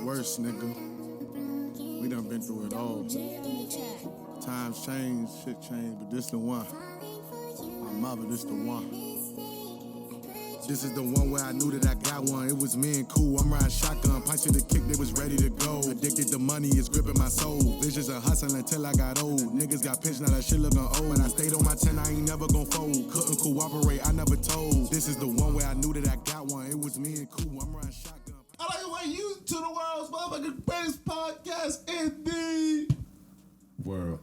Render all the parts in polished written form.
Worse, nigga. We done been through it all. Times change, shit change, but this the one. My mother, this the one. This is the one where I knew that I got one. It was me and Cool, I'm riding shotgun. Punching the kick, they was ready to go. Addicted to money, is gripping my soul. Visions of hustling until I got old. Niggas got pinched, now that shit looking old. But I stayed on my 10, I ain't never gon' fold. Couldn't cooperate, I never told. This is the one where I knew that I got one. It was me and Cool, I'm riding shotgun. I like to welcome you to the world's motherfucking greatest podcast in the world.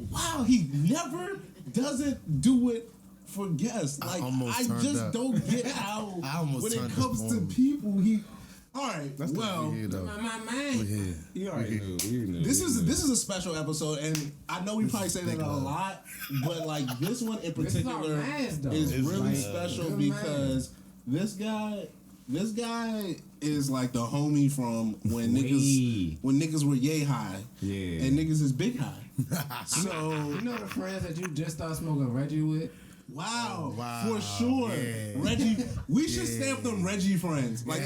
Wow, he never doesn't do it for guests. Like I just don't get how when it comes to people. All right. That's well, my man. You already knew. This is a special episode, and I know we probably say that a lot, but like this one in particular is really special because this guy is like the homie from when niggas were yay high, and niggas is big high. So you know the friends that you just started smoking Reggie with. Wow, for sure. Yeah. Reggie, we should stamp them Reggie friends. Like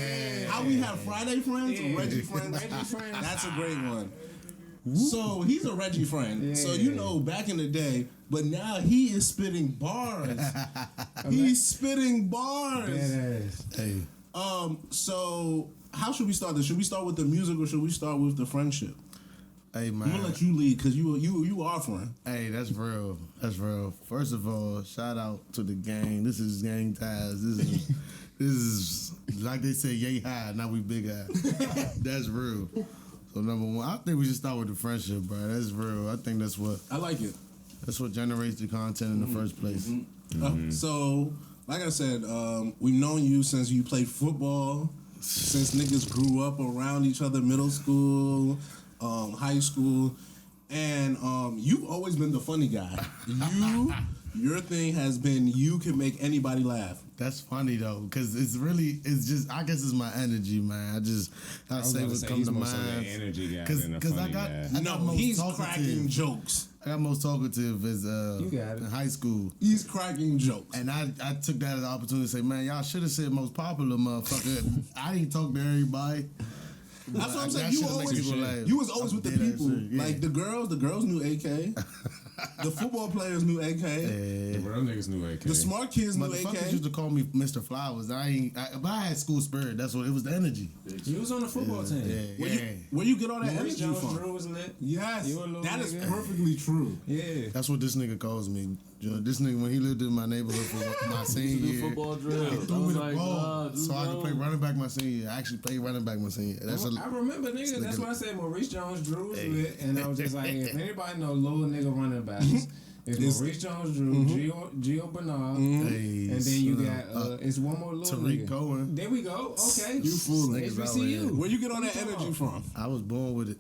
how we have Friday friends, Reggie friends. That's a great one. So he's a Reggie friend. So you know back in the day, but now he is spitting bars. He's spitting bars. Hey. So how should we start this? Should we start with the music or should we start with the friendship? Hey man, I'm gonna let you lead because you are a friend. Hey, that's real. That's real. First of all, shout out to the gang. This is gang ties. This is like they say, yay high. Now we big high. That's real. So number one, I think we should start with the friendship, bro. That's real. I think that's what I like it. That's what generates the content in the first place. So, like I said, we've known you since you played football. Since niggas grew up around each other, middle school. High school, and you've always been the funny guy. Your thing has been you can make anybody laugh. That's funny though, because it's just I guess it's my energy, man. I say what comes to mind. Energy guy, because I got he's cracking jokes. I got most talkative as in high school. He's cracking jokes, and I took that as an opportunity to say, man, y'all should have said most popular, motherfucker. I didn't talk to everybody. That's what I'm saying. You was always with the people. Like the girls knew AK. The football players knew AK. The real niggas knew AK. The smart kids knew AK. Motherfuckers used to call me Mr. Flowers. But I had school spirit. That's what it was. The energy. You was on the football team. Where you get all that energy Jones from? Drew was lit. Yes, that is perfectly true. Yeah, that's what this nigga calls me. This nigga, when he lived in my neighborhood for my senior year, football drill. He threw me the ball so I could play running back my senior year. I actually played running back my senior year. I remember, nigga. That's why I said Maurice Jones-Drew was lit, and I was just like, if anybody know little nigga running backs, it's Maurice Jones-Drew, Gio Bernard, and then you got it's one more little Tariq nigga. Cohen. There we go. Okay, you fool niggas. HBCU. Where you get all that energy from? I was born with it.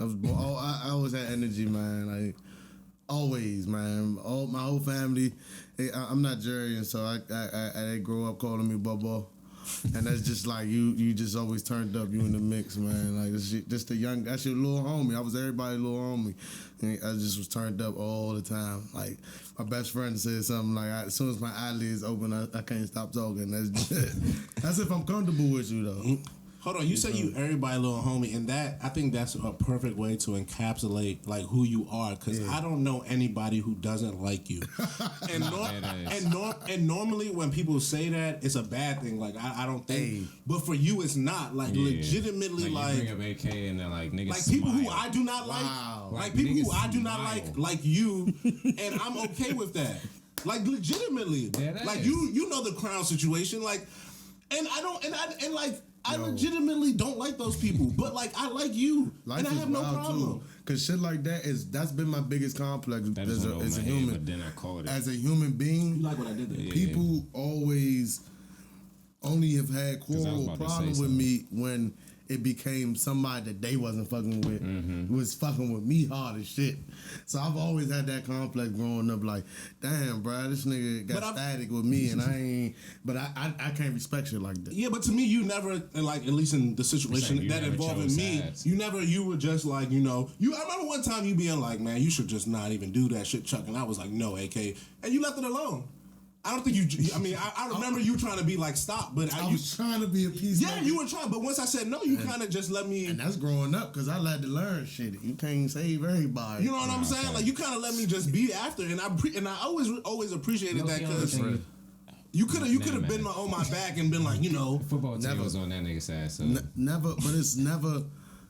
I always had energy, man. Like. Always, man. My whole family. I'm Nigerian, so I grew up calling me Bubba, and that's just like you just always turned up. You in the mix, man. Like just the young. That's your little homie. I was everybody's little homie. And I just was turned up all the time. Like my best friend said something like, as soon as my eyelids open, I can't stop talking. That's if I'm comfortable with you though. Hold on, you say you everybody little homie, and that I think that's a perfect way to encapsulate like who you are, because I don't know anybody who doesn't like you. And normally when people say that, it's a bad thing. Like I don't think, but for you it's not. Like legitimately, like you bring up AK and then like niggas like people who I do not like people who I do not like you, and I'm okay with that. Like legitimately, like you know the Crown situation, like, and I don't and like. I legitimately don't like those people, but like I like you, and I have no problem. Cause shit like that's been my biggest complex as a human. But then I called it. As a human being, you like what I did there. People always only have had quarrel or problem with me when it became somebody that they wasn't fucking with, was fucking with me hard as shit. So I've always had that complex growing up, like, damn, bro, this nigga got static with me, and I ain't, but I can't respect shit like that. Yeah, but to me, you never, like, at least in the situation that involved me, you were just like, I remember one time you being like, man, you should just not even do that shit, Chuck, and I was like, no, AK, and you left it alone. I don't think you. I mean, I remember you trying to be like, stop, but I was trying to be a peacemaker. Yeah, you were trying, but once I said no, you kind of just let me. And that's growing up because I had to learn shit. You can't save everybody. You know what I'm saying? Like you kind of let me just be after, and I always appreciated that because you could have been on my back and been like, you know, football team was on that nigga's side. So never, but it's never.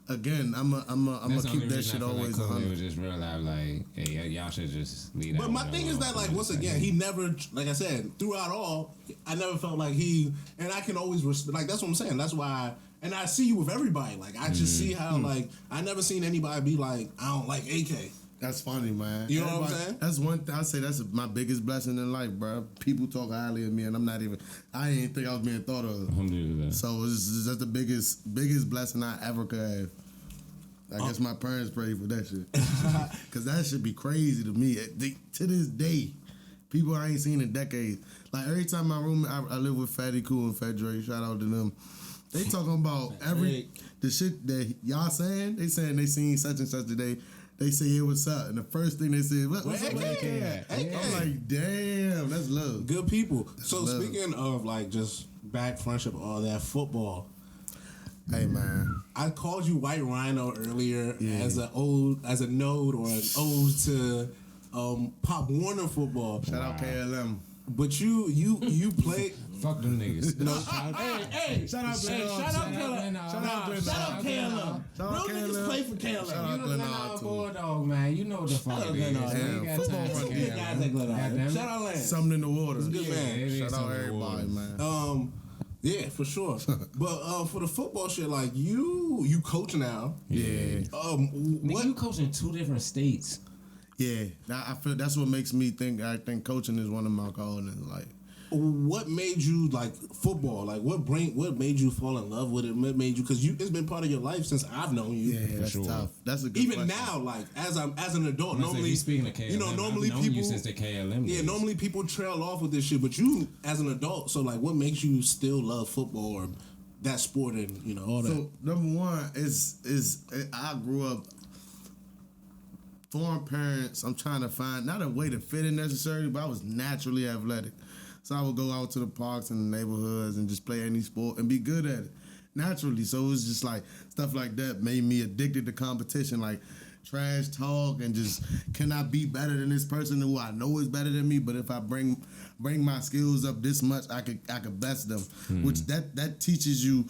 Again, I'm gonna keep that shit always on. It was just real life, like, hey, y'all should just leave that. But my thing is that, like, once again, he never, like I said, throughout all, I never felt like and I can always respect, like, that's what I'm saying. That's why, and I see you with everybody. Like, I just see how, like, I never seen anybody be like, I don't like AK. That's funny, man. You know what I'm saying? That's one thing I say. That's my biggest blessing in life, bro. People talk highly of me, and I ain't think I was being thought of. So that's the biggest blessing I ever could have. I guess my parents prayed for that shit. Because that should be crazy to me. To this day, people I ain't seen in decades. Like, every time my roommate, I live with Fatty Cool and Fat Dre, shout out to them. They talking about the shit that y'all saying. They saying they seen such and such today. They say, hey, what's up? And the first thing they said, what's up with AK? I'm like, damn, that's love. Good people. So speaking of, like, just back friendship, all that football. Hey, man. I called you White Rhino earlier as a node or an ode to Pop Warner football. Shout out KLM. But you played. Fuck them niggas. No, hey, shout out KLM. Shout out KLM. Real niggas play for KLM. Shout out Glenard Bulldog, man. You know what the fuck it is. Good guys at Glenard. Shout out Land. Something in the water. Good man. Shout out everybody, man. Yeah, for sure. But for the football shit, like you coach now. Yeah. What you coach in 2 different states? Yeah, I feel that's what makes me think. I think coaching is one of my callings. Like, what made you like football? Like, what made you fall in love with it? What made you? Because it's been part of your life since I've known you. Yeah, that's tough. That's a good. Even question. now, like as an adult, normally speaking of KLM, normally I've known people you since the KLM days. normally people trail off with this shit, but you as an adult, so like, what makes you still love football or that sport and all that? So number one is I grew up. Foreign parents, I'm trying to find not a way to fit in necessarily, but I was naturally athletic. So I would go out to the parks and the neighborhoods and just play any sport and be good at it naturally. So it was just like stuff like that made me addicted to competition, like trash talk and just can I be better than this person who I know is better than me, but if I bring my skills up this much, I could best them. Which that teaches you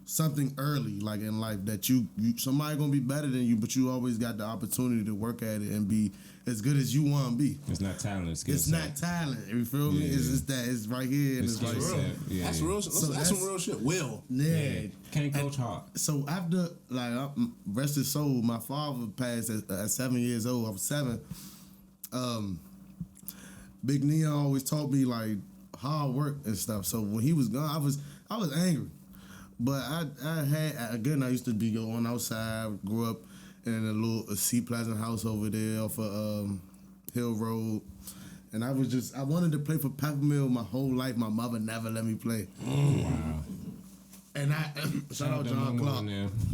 something early, like in life, that you somebody gonna be better than you, but you always got the opportunity to work at it and be as good as you want to be. It's not talent, it's not talent. You feel me? It's that it's right here and it's right here. Yeah, that's real. So that's some real shit. Will. Yeah. Can't coach hard. So after, like, rest his soul, my father passed at 7 years old. I was 7. Big Nia always taught me like hard work and stuff. So when he was gone, I was angry. But I used to be going outside. Grew up in a little Sea Pleasant house over there off of Hill Road. And I wanted to play for Peppermill my whole life. My mother never let me play. Wow. And shout out John Clark.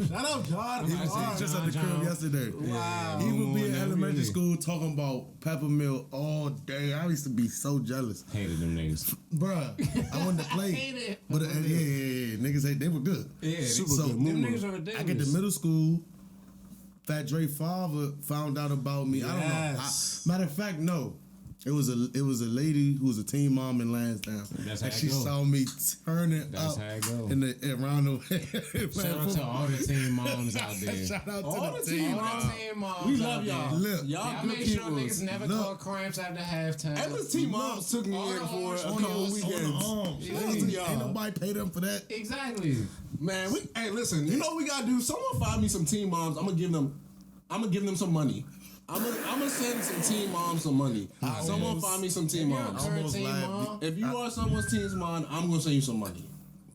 Shout out John. He was just at the crib yesterday. Wow. He would be in elementary school talking about Peppermill all day. I used to be so jealous. Hated them niggas. Bruh, I wanted to play. Hated. But niggas say they were good. Yeah, super so, good. Them niggas are ridiculous. I get to middle school. Fat Dre father found out about me. Yes. I don't know. Matter of fact, no. It was a lady who was a teen mom in Lansdowne. That's how and it she go. saw me turning That's up how it go. around the Shout out to all the teen moms out there. Shout out All to the the teen teen moms. moms. We love y'all. Look, y'all Make good sure people. niggas never call cramps after halftime. Every teen moms took me in for a couple weekends. Shout out to y'all. Ain't nobody pay them for that. Exactly. Man, hey, listen. You know what we gotta do? Someone find me some teen moms. I'm gonna give them some money. I'm gonna send some teen moms some money. Someone find me some teen moms. If you are someone's teen mom, I'm gonna send you some money.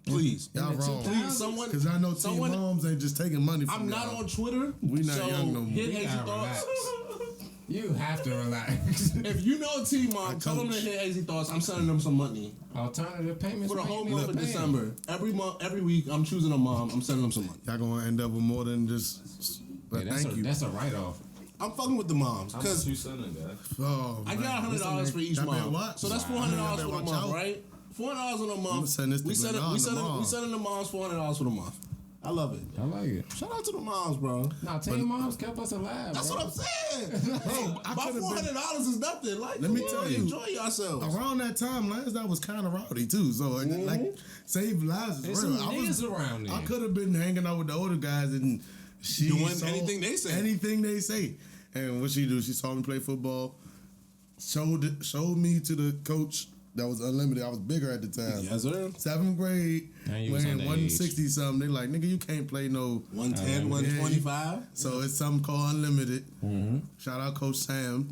Please. Y'all wrong. Please, someone. Because I know teen moms ain't just taking money from I'm not y'all. on Twitter. We not so young no more. Hit Hazy Thoughts. Relax. You have to relax. If you know a teen mom, tell them to hit Hazy Thoughts. I'm sending them some money. Alternative payments For the whole month of December. Every week, I'm choosing a mom. I'm sending them some money. Y'all gonna end up with more than just. But thank you. That's a write-off. I'm fucking with the moms. How much you sending, guys? Oh, I got $100 for each mom. So that's $400 for the month, right? $400 on a month. We sending the moms $400 for the month. I love it. I like it. Shout out to the moms, bro. Nah, Teen Moms kept us alive. That's what I'm saying. Bro, my $400 is nothing. Like, let me tell you, enjoy yourselves. Around that time, Lansdowne was kind of rowdy too. So like, save lives is There's real. some niggas around there. I could have been hanging out with the older guys and she doing anything they say. Anything they say. And what she do? She saw me play football. Showed me to the coach. That was unlimited. I was bigger at the time. Yes, sir. 7th grade, weighing 160 something. They like, nigga, you can't play no 110, 125. So it's something called unlimited. Mm-hmm. Shout out Coach Sam.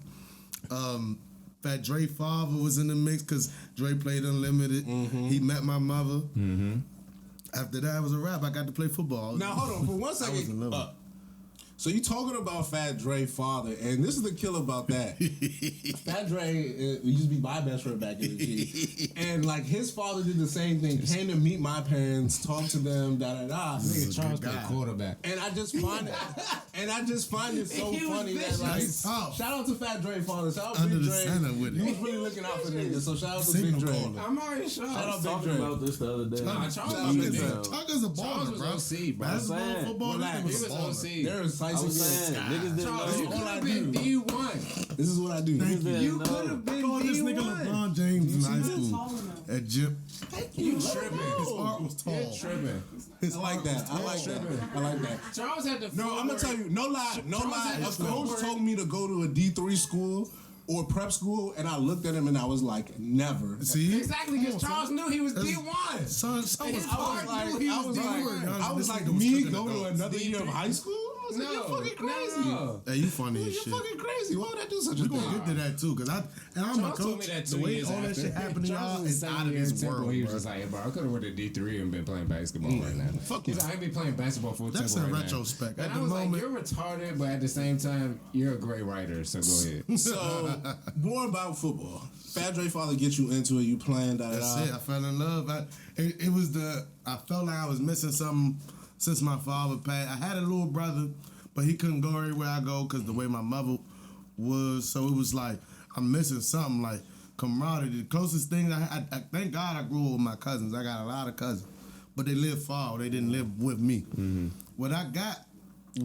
Fat Dre father was in the mix because Dre played unlimited. Mm-hmm. He met my mother. Mm-hmm. After that, it was a wrap. I got to play football. Now hold on for 1 second. So you talking about Fat Dre father, and this is the kill about that. Fat Dre used to be my best friend back in the G, and like his father did the same thing. Came to meet my parents, talk to them, Nigga, Charles played quarterback, and I just find it, so funny that like shout out to Fat Dre father, shout out Big Dre. He was really looking out for niggas, so shout out to Big Dre. I'm already shout out Big Dre. About this the other day. Charles was a baller, bro. OC, bro. Basketball, football, he was OC. There is I was saying, niggas didn't Charles, know. you could have been D1. This is what I do. You could have been D1. This nigga LeBron James in high school at gym. You tripping. His heart was tall. You're tripping. I like that. I like that. Charles had the. No, I'm gonna tell you, no lie. A coach told me to go to a D3 school or prep school, and I looked at him and I was like, never. See? Exactly, because Charles knew he was D1. I was like, me go to another year of high school? I was like, you're fucking crazy. No. Hey, you funny as shit. You're fucking crazy. Why would I do such a thing? We're gonna get to that too, because I'm a coach. The way all that shit happened to y'all is out of this world. He was just like, bro, I could have went to D3 and been playing basketball right now. Fuck He's like, I been playing basketball for a That's temple in right retrospect. Now. At And the I was moment, like, you're retarded, but at the same time, you're a great writer, so go ahead. So, more about football. Fat Dre father get you into it, you playing, That's it. I fell in love. I felt like I was missing something since my father passed. I had a little brother, but he couldn't go everywhere I go because the way my mother was. So it was like, I'm missing something, like camaraderie. The closest thing I thank God I grew up with my cousins. I got a lot of cousins, but they lived far. They didn't live with me. Mm-hmm. What I got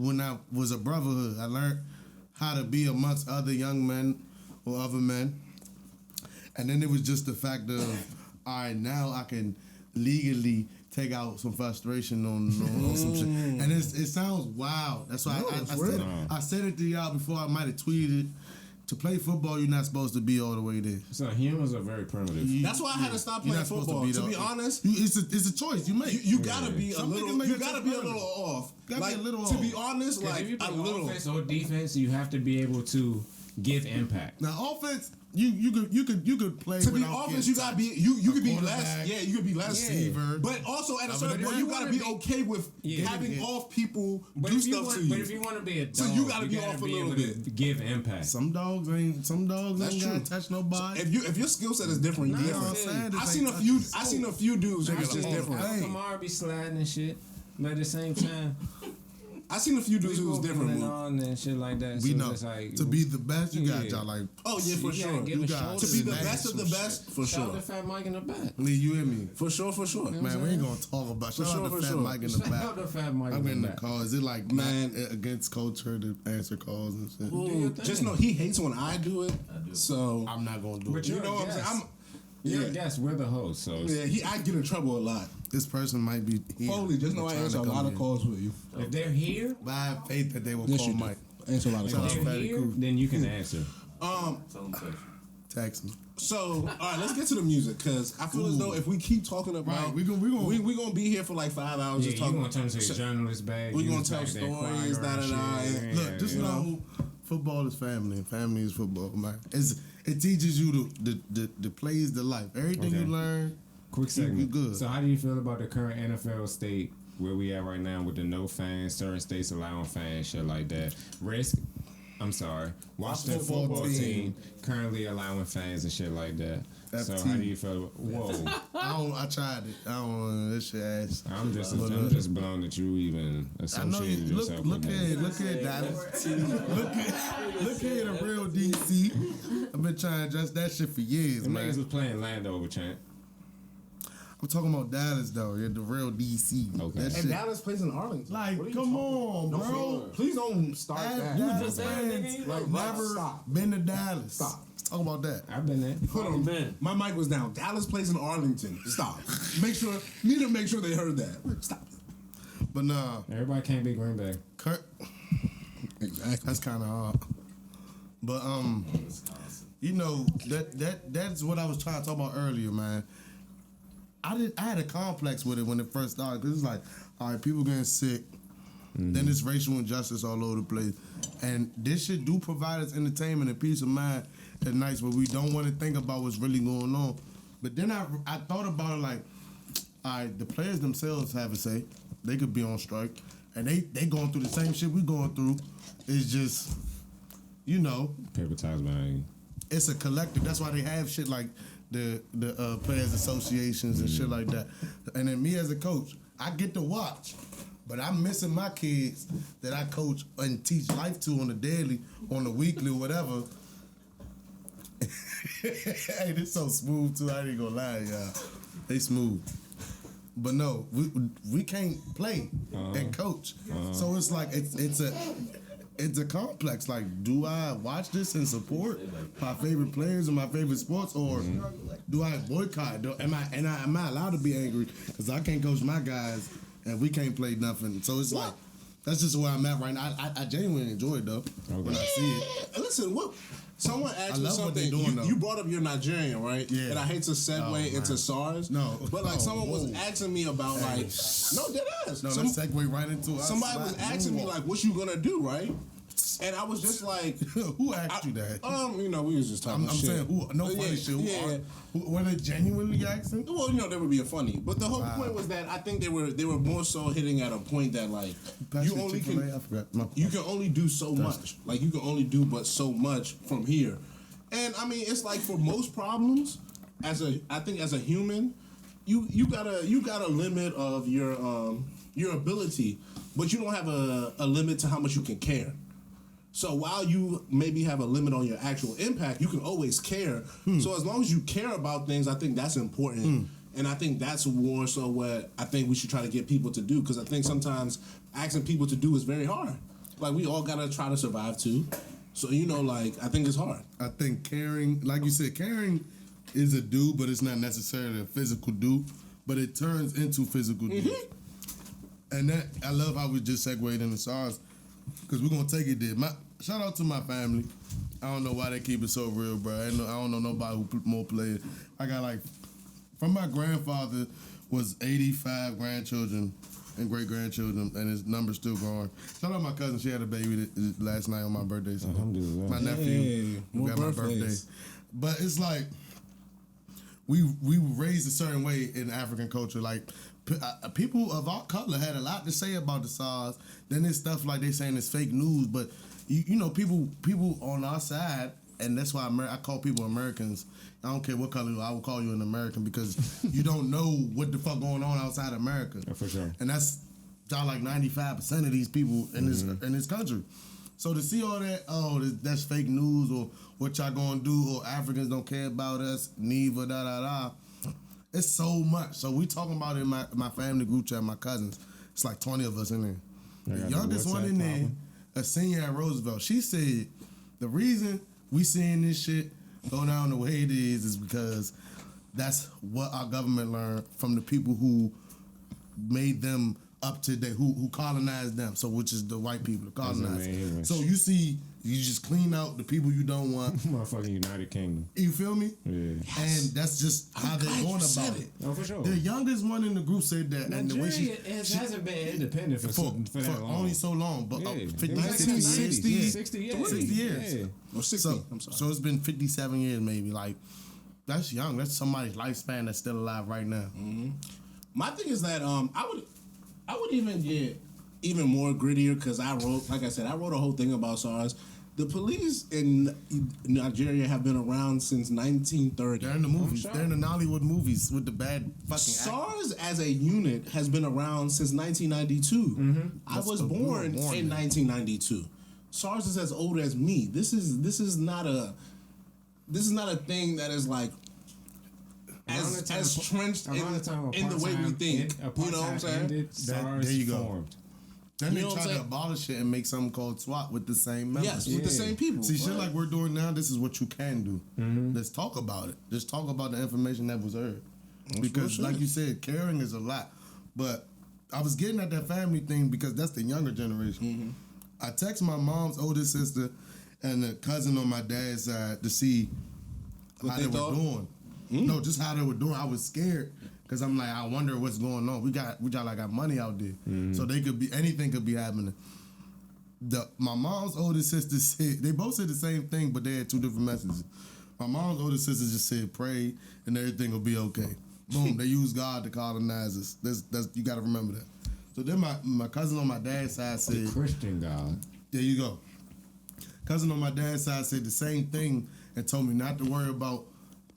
when I was a brotherhood, I learned how to be amongst other young men or other men. And then it was just the fact of, all right, now I can legally take out some frustration on some shit. And it sounds wild. That's why I said it to y'all before. I might have tweeted. To play football, you're not supposed to be all the way there. So humans are very primitive. That's why I had to stop playing football. To be honest, it's a choice you make. You gotta be a little. You gotta be a little off. Like, to be honest, like if you play a little offense or defense, you have to be able to give impact. Now offense, you could play. To be offense, you gotta be you could be less. Yeah, you could be less. Receiver. But also at a certain point, you gotta be okay with having off people do stuff to you. But if you want to be a dog, so you gotta be off a little bit. Give impact. Some dogs ain't gotta touch nobody. If your skill set is different, you're different. I seen a few dudes that are just different. Kamara be sliding and shit, but at the same time. I seen a few dudes who was different and shit like that. We so know it's like, to be the best, you got y'all like. Oh yeah, for sure. You got to be the best of the best, for sure. Shout out to Fat Mike in the back. Lee, you hear me? For sure. Man, we ain't gonna talk about. Shout out to Fat Mike in the back. Shout out to Fat Mike I'm in the the back. call. Is it like man against culture to answer calls and shit? Ooh, just know he hates when I do it. So I'm not gonna do but it. You know what I'm saying? You're a guest. We're the host, so I get in trouble a lot. This person might be here. Foley, just know I answer a lot of calls with you. If they're here, but I have faith that they will call Mike. Answer a lot of calls. If they're here, then you can answer. Tell them Text me. So, all right, let's get to the music because I feel as though if we keep talking about, we gonna be here for like 5 hours just talking. We're gonna turn into a journalist bag. We're gonna tell stories, Look, just know, football is family, and family is football, man. It teaches you the plays, the life. Everything you learn. Quick segment. You good. So how do you feel about the current NFL state where we at right now with the no fans, certain states allowing fans, shit like that? Washington football team currently allowing fans and shit like that. So how do you feel? Whoa. I tried it. I don't. This shit ass. I'm just blown that you even associated yourself with that. Look at Dallas. look at a real DC. I've been trying to adjust that shit for years, The man. niggas was playing Landover, champ. I'm talking about Dallas though. You're the real DC. Okay. That And shit. Dallas plays in Arlington. Like, What are you come talking on, bro. Please don't start that. You just fans Like, never stop. been to Dallas. Stop. Let's talk about that. I've been there. Hold on, man. My mic was down. Dallas plays in Arlington. Stop. Need to make sure they heard that. Stop. But nah, Everybody can't be Green Bay. Kurt. Exactly. That's kind of hard. But you know that's what I was trying to talk about earlier, man. I had a complex with it when it first started because it's like, all right, people getting sick, then it's racial injustice all over the place, and this shit do provide us entertainment and peace of mind at nights where we don't want to think about what's really going on. But then I thought about it like, all right, the players themselves have a say. They could be on strike, and they going through the same shit we going through. It's just, you know, Paper ties behind you. it's a collective. That's why they have shit like the players associations and shit like that. And then me as a coach, I get to watch, but I'm missing my kids that I coach and teach life to on the daily, on the weekly, whatever. Hey, this so smooth too. I ain't gonna lie, y'all. They smooth. But no, we can't play and coach. So it's like it's a complex. Like, do I watch this and support my favorite players and my favorite sports, or do I boycott? Am I allowed to be angry because I can't coach my guys and we can't play nothing? So it's like that's just where I'm at right now. I genuinely enjoy it though when I see it. Listen, someone asked me love what they something. doing, You brought up your Nigerian, right? Yeah. And I hate to segue into SARS. No. But like someone was Whoa. asking me about like, no, dead ass. No, let's segue right into it. Somebody was asking me like, what you gonna do, right? And I was just like, who asked you that? you know, we was just talking I'm shit. saying, who? No funny shit. Were they genuinely asking? Well, you know, they were being funny, but the whole point was that I think they were more so hitting at a point that like you only can I forgot. you can only do so much. Like you can only do but so much from here. And I mean, it's like for most problems, I think as a human, you got a limit of your ability, but you don't have a limit to how much you can care. So while you maybe have a limit on your actual impact, you can always care. So as long as you care about things, I think that's important. And I think that's more so what I think we should try to get people to do, because I think sometimes asking people to do is very hard. Like, we all got to try to survive too. So, you know, like, I think it's hard. I think caring, like you said, caring is a do, but it's not necessarily a physical do, but it turns into physical do. And that, I love how we just segued into SARS, because we're going to take it there. Shout out to my family. I don't know why they keep it so real, bro. I don't know nobody who more players. I got like, from my grandfather was 85 grandchildren and great-grandchildren, and his number's still growing. Shout out my cousin. She had a baby last night on my birthday. So my nephew got my birthday. But it's like, we raised a certain way in African culture. Like, people of our color had a lot to say about the SARS. Then there's stuff like they saying it's fake news, but you know, people on our side, and that's why I call people Americans. I don't care what color you are, I will call you an American, because you don't know what the fuck going on outside America. Yeah, for sure. And that's like 95% of these people in this country. So to see all that, that's fake news, or what y'all gonna do, or Africans don't care about us, neither, it's so much. So we talking about it in my family group chat, my cousins. It's like 20 of us in there. The youngest one in there, a senior at Roosevelt, she said the reason we seeing this shit go down the way it is because that's what our government learned from the people who made them up to date, who colonized them. So which is the white people, the colonized. So you see, you just clean out the people you don't want. Motherfucking United Kingdom. You feel me? Yeah. And that's just how they're going about it. Oh, for sure. The youngest one in the group said that. Nigeria and the way she hasn't been independent for that long. Only so long, but 50, 60 years. 60 years. 60 years. Yeah. Or 60, So, I'm sorry. so it's been 57 years maybe. Like, that's young. That's somebody's lifespan that's still alive right now. My thing is that I would even get even more grittier, because I wrote a whole thing about SARS. The police in Nigeria have been around since 1930. They're in the movies. They're in the Nollywood movies with the bad fucking SARS as a unit has been around since 1992. I was born in 1992. SARS is as old as me. This is not a thing that is like as trenched in the way we think. You know what I'm saying? SARS there you go. formed. Then they try to abolish it and make something called SWAT with the same members. Yes, with the same people. See, shit like we're doing now, this is what you can do. Let's talk about it. Just talk about the information that was heard. Because, like you said, caring is a lot. But I was getting at that family thing because that's the younger generation. I text my mom's oldest sister and a cousin on my dad's side to see how they were doing. No, just how they were doing. I was scared. Cause I'm like, I wonder what's going on. We got money out there, so they could be anything could be happening. My mom's oldest sister said they both said the same thing, but they had two different messages. My mom's oldest sister just said, "Pray and everything will be okay." Boom, they used God to colonize us. That's you got to remember that. So then my cousin on my dad's side said, the Christian God. There you go. Cousin on my dad's side said the same thing and told me not to worry about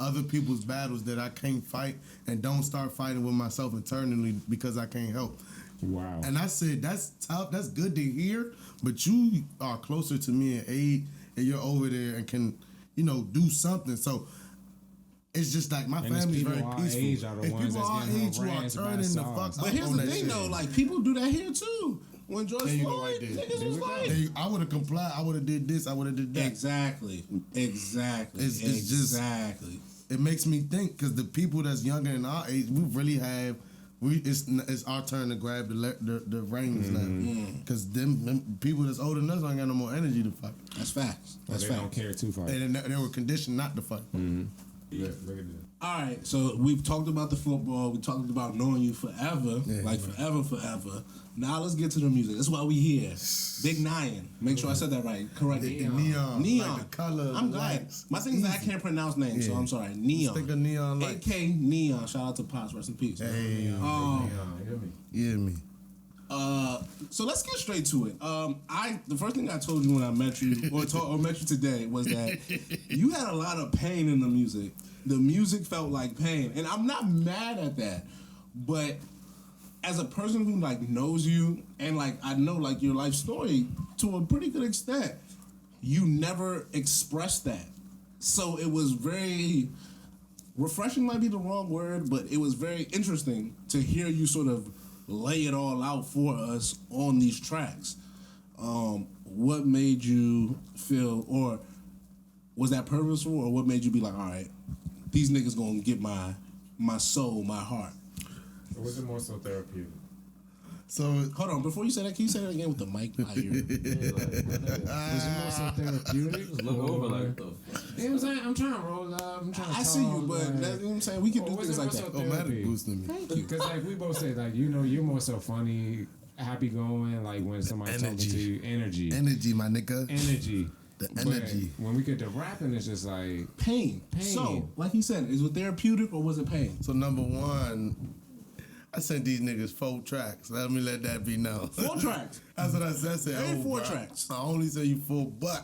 other people's battles that I can't fight and don't start fighting with myself internally because I can't help. Wow. And I said, that's tough. That's good to hear, but you are closer to me in age and you're over there and can, do something. So it's just like my family's very peaceful. And people our age who are turning the fuck up. But here's the thing though, like people do that here too. When George Floyd, niggas was like, I would have complied. I would have did this. I would have did that. Exactly. It's just it makes me think because the people that's younger than our age, we really have. It's our turn to grab the reins now because them people that's older than us don't got no more energy to fight. That's facts. That's they don't care to fight. And they were conditioned not to fight. Yeah, look at that. All right, so we've talked about the football. We talked about knowing you forever, forever. Now let's get to the music. That's why we here. Big Nyan. Make sure I said that right. Correct. Neon. Like the color. I'm glad. My thing is that I can't pronounce names, so I'm sorry. Neon. Think of Neon lights. AK Neon. Shout out to Pops. Rest in peace. Hey. Yeah, me. So let's get straight to it. The first thing I told you when I met you or met you today was that you had a lot of pain in the music. The music felt like pain, and I'm not mad at that. But as a person who knows you and I know your life story to a pretty good extent, you never expressed that. So it was very refreshing. Might be the wrong word, but it was very interesting to hear you sort of lay it all out for us on these tracks. What made you feel, or was that purposeful, or what made you be like, all right, these niggas gonna get my soul, my heart? Or was it more so therapeutic? So hold on, before you say that, can you say that again with the mic by you? Was it more so therapeutic? Just look over like the. You know what I'm saying? I'm trying to roll up. I'm trying to talk. I see you, but you know what I'm saying? We can do things like that. Oh, Matter boosting me. Thank you. Because we both said you're more so funny, happy going, when somebody talking to you, energy, my nigga, the energy. When we get to rapping, it's just like pain. So, like he said, is it therapeutic or was it pain? So number one, I sent these niggas 4 tracks. Let that be known. 4 tracks. That's what I said. I said 4 tracks. I only say you 4, but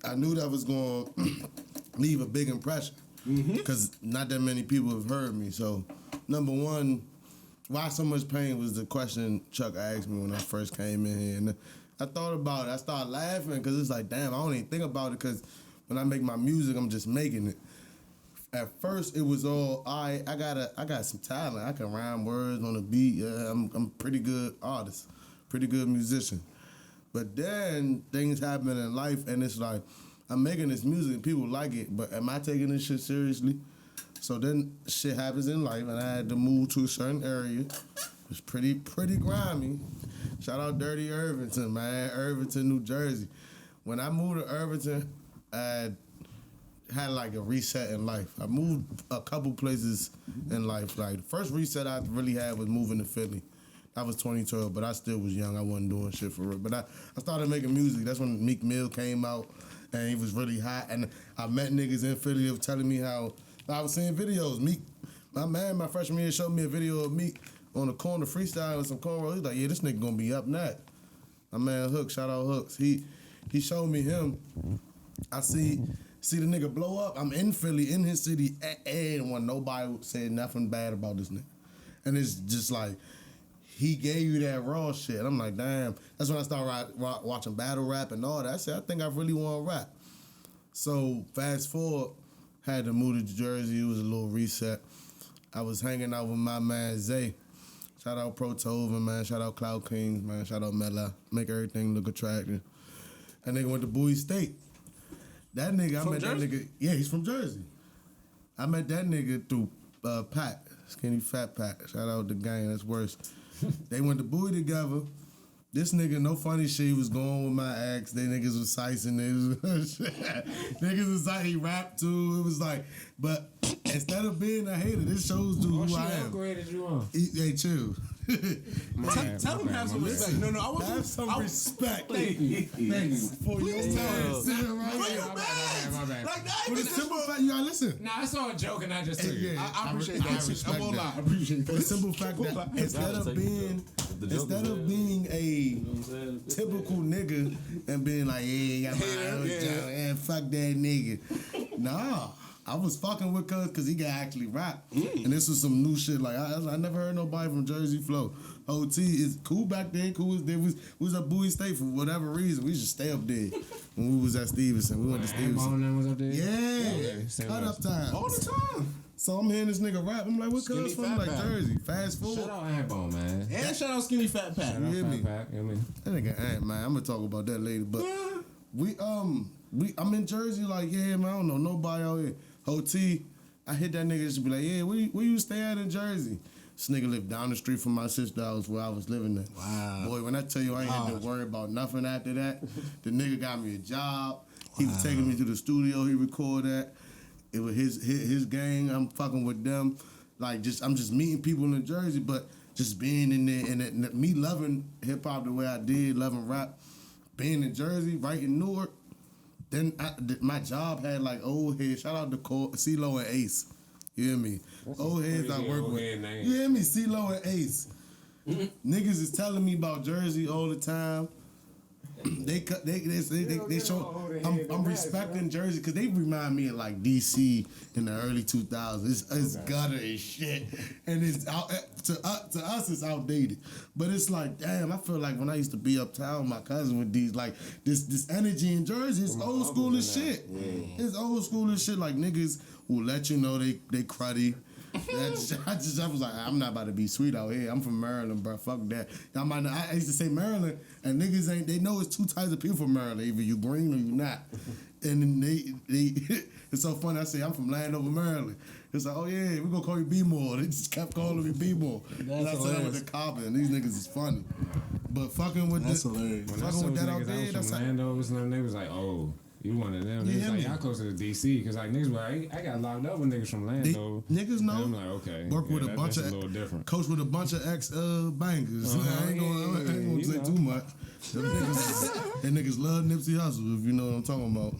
I knew that was going to leave a big impression because not that many people have heard me. So number one, why so much pain was the question Chuck asked me when I first came in here. And I thought about it. I started laughing because it's like, damn, I don't even think about it because when I make my music, I'm just making it. At first, it was all I got some talent. I can rhyme words on a beat. Yeah, I'm a pretty good artist, pretty good musician. But then things happen in life, and it's like I'm making this music and people like it, but am I taking this shit seriously? So then shit happens in life, and I had to move to a certain area. It's pretty grimy. Shout out Dirty Irvington, man, Irvington, New Jersey. When I moved to Irvington, I had a reset in life. I moved a couple places in life. The first reset I really had was moving to Philly. That was 2012, but I still was young. I wasn't doing shit for real. But I started making music. That's when Meek Mill came out, and he was really hot. And I met niggas in Philly that were telling me how I was seeing videos. Meek, my freshman year showed me a video of Meek on the corner freestyle with some cornrows. He's like, yeah, this nigga gonna be up next. My man Hooks, shout out Hooks. He He showed me him. I see the nigga blow up. I'm in Philly, in his city, and when nobody said nothing bad about this nigga. And it's just like, he gave you that raw shit. I'm like, damn. That's when I started watching battle rap and all that. I said, I think I really want to rap. So fast forward, had to move to Jersey. It was a little reset. I was hanging out with my man Zay. Shout out Pro Toven, man. Shout out Cloud Kings, man. Shout out Mela. Make everything look attractive. That nigga went to Bowie State. That nigga, I met Jersey? That nigga. Yeah, he's from Jersey. I met that nigga through Pac, Skinny Fat Pac. Shout out the gang, that's worse. They went to Bowie together. This nigga, no funny shit, he was going with my ex. They niggas was sicing niggas. Niggas was like, he rapped too. It was like, but instead of being a hater, this shows dude who I am. What grade did you on? Hey, chill. Tell him have some respect. No, I want have some respect. Thank you. For Please tell him. My bad. Like that. For the simple fact, you gotta listen. Nah, I saw a joke and I just took it. I appreciate that. I respect I that. appreciate that. For the simple fact that instead of being a typical nigga and being like, yeah, got my own job, and fuck that nigga. Nah. I was fucking with cuz he could actually rap. And this was some new shit. Like, I never heard nobody from Jersey flow. OT is cool back then. Cool. We was at Bowie State for whatever reason. We used to stay up there when we was at Stevenson. We went to Stevenson. Was up there? Yeah. Cut up time. All the time. So I'm hearing this nigga rap. I'm like, what cuz from? Like Jersey. Fast forward. Shout out Antbone, man. And shout out Skinny Fat Pac. You hear me? That nigga Ant, man. I'm gonna talk about that later. But I'm in Jersey. Like, yeah, man. I don't know nobody out here. OT, I hit that nigga just be like, yeah, where you stay at in Jersey? This nigga lived down the street from my sister's house where I was living at. Wow. Boy, when I tell you I ain't had to worry about nothing after that, the nigga got me a job. He was taking me to the studio he recorded at. It was his gang. I'm fucking with them. Like, I'm just meeting people in Jersey, but just being in there and me loving hip hop the way I did, loving rap, being in Jersey, right in Newark. Then my job had like old heads. Shout out to CeeLo and Ace. You hear me? Old heads I work with. You hear me? CeeLo and Ace. Niggas is telling me about Jersey all the time. They show. I'm respecting Jersey because they remind me of like DC in the early 2000s. It's gutter and shit, and it's out, to us it's outdated. But it's like, damn, I feel like when I used to be uptown with my cousin with these like this energy in Jersey, it's old school as shit. It's old school as shit. Like niggas will let you know they cruddy. I was like, I'm not about to be sweet out here. I'm from Maryland, bro. Fuck that. I used to say Maryland, and niggas they know it's two types of people from Maryland. Either you green or you not. And then they it's so funny. I say I'm from Landover, Maryland. It's like, oh yeah, we gonna call you B-More. They just kept calling me B-More. And I said I'm with the cop, and these niggas is funny. But fucking with hilarious. Fucking with that out there, that's like Landover, and they was like, oh. You one of them. Niggas like, y'all closer to DC. Because, like, niggas were like, I got locked up with niggas from Landover. Niggas know. And I'm like, okay. Work with a bunch of, a little different. Coach with a bunch of ex-bangers. I ain't gonna say too much. Them niggas love Nipsey Hussle, if you know what I'm talking about.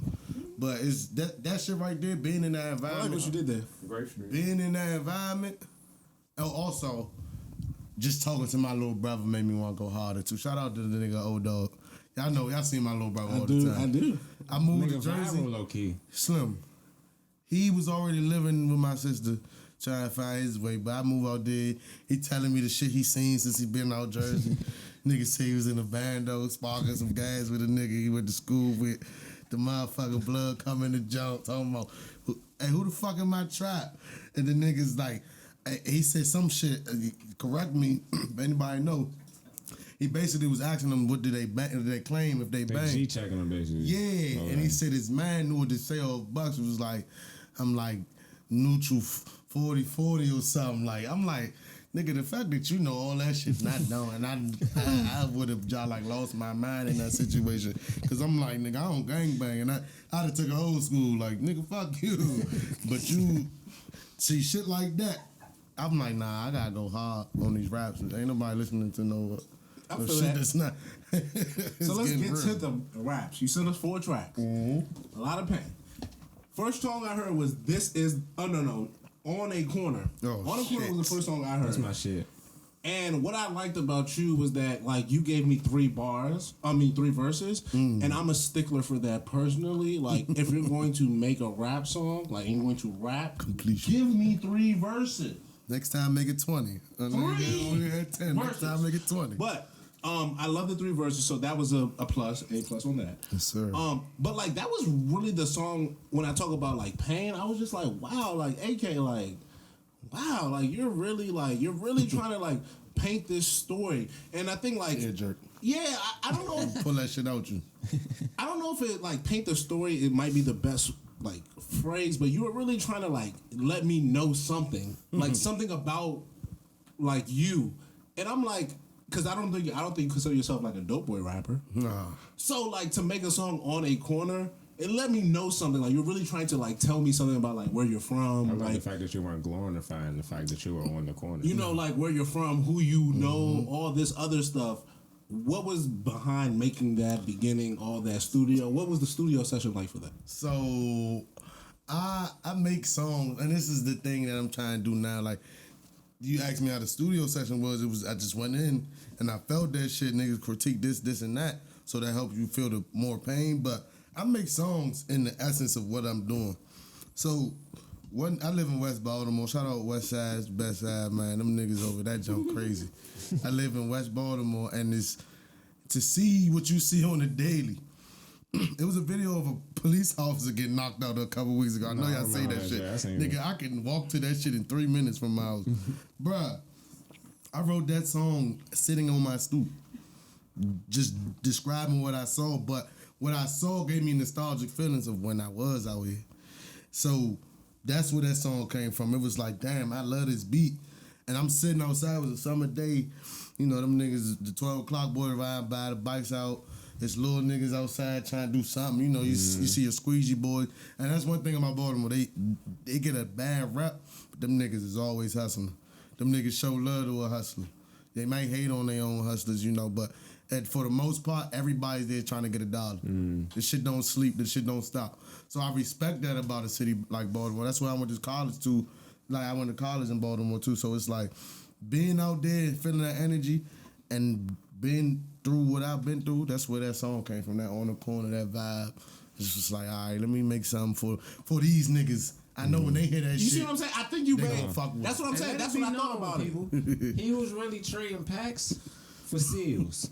But it's that shit right there, being in that environment. I like what you did there. Great street. Being in that environment. Oh, also, just talking to my little brother made me want to go harder, too. Shout out to the nigga Old Dog. Y'all see my little brother all the time. I do. I moved nigga to Jersey. Low key. Slim. He was already living with my sister, trying to find his way. But I moved out there. He telling me the shit he seen since he been out Jersey. Nigga say he was in a band though, sparking some gas with a nigga he went to school with. The motherfucking blood coming to jump, talking about, hey, who the fuck in my trap? And the nigga's like, he said some shit. Correct me, if anybody know. He basically was asking them what did they claim if they bang. G checking them basically. Yeah, and he said his man knew what to say over bucks. It was like, I'm like neutral 40-40 or something. Like I'm like, nigga, the fact that you know all that shit not knowing, I would have just like lost my mind in that situation. Cause I'm like, nigga, I don't gangbang, and I'd have took a old school like, nigga, fuck you. But you see shit like that. I'm like, nah, I gotta go hard on these raps. Ain't nobody listening to no shit that. That's not. So let's get to the raps. You sent us 4 tracks. Mm-hmm. A lot of pain. First song I heard was On a Corner. Oh, On a Corner was the first song I heard. That's my shit. And what I liked about you was that like you gave me 3 verses, and I'm a stickler for that personally. Like if you're going to make a rap song, like you're going to rap, completion. Give me 3 verses. Next time, make it 20. We had 10. Next time, make it 20. But I love the 3 verses, so that was a plus on that. Yes, sir. But like that was really the song. When I talk about like pain, I was just like, wow, like AK, like. Wow, like you're really trying to like paint this story, and I think like jerk. Yeah, I don't know. Pull that shit out you. I don't know if it like paint the story. It might be the best like phrase, but you were really trying to like let me know something, like something about like you, and I'm like, because I don't think you consider yourself like a dope boy rapper. Nah. So like to make a song on a corner. It let me know something. Like you're really trying to like tell me something about like where you're from. I like the fact that you weren't glorifying the fact that you were on the corner. You know, like where you're from, who you know, all this other stuff. What was behind making that beginning, all that studio? What was the studio session like for that? So I make songs, and this is the thing that I'm trying to do now. Like you asked me how the studio session was. I just went in and I felt that shit. Niggas critique this, and that. So that helps you feel the more pain, but. I make songs in the essence of what I'm doing. So, I live in West Baltimore. Shout out West Side, Best Side, man. Them niggas over that jump crazy. I live in West Baltimore, and it's to see what you see on the daily. It was a video of a police officer getting knocked out a couple weeks ago. I know y'all say that shit. Nigga, I can walk to that shit in 3 minutes from my house. Bruh, I wrote that song sitting on my stoop, just describing what I saw, but what I saw gave me nostalgic feelings of when I was out here. So that's where that song came from. It was like, damn, I love this beat. And I'm sitting outside. It was a summer day. You know, them niggas, the 12 o'clock boy riding by, the bikes out. There's little niggas outside trying to do something. You know, you see a squeegee boy. And that's one thing about Baltimore. They get a bad rep, but them niggas is always hustling. Them niggas show love to a hustler. They might hate on their own hustlers, you know, but for the most part, everybody's there trying to get $1. This shit don't sleep. This shit don't stop. So I respect that about a city like Baltimore. That's why I went to college too. Like I went to college in Baltimore too. So it's like being out there, feeling that energy, and being through what I've been through. That's where that song came from. That on the corner, that vibe. It's just like, all right, let me make something for these niggas. I know when they hear that shit. You see what I'm saying? I think you made. That's what I'm saying. That's what I thought about people. He was really trading packs for seals.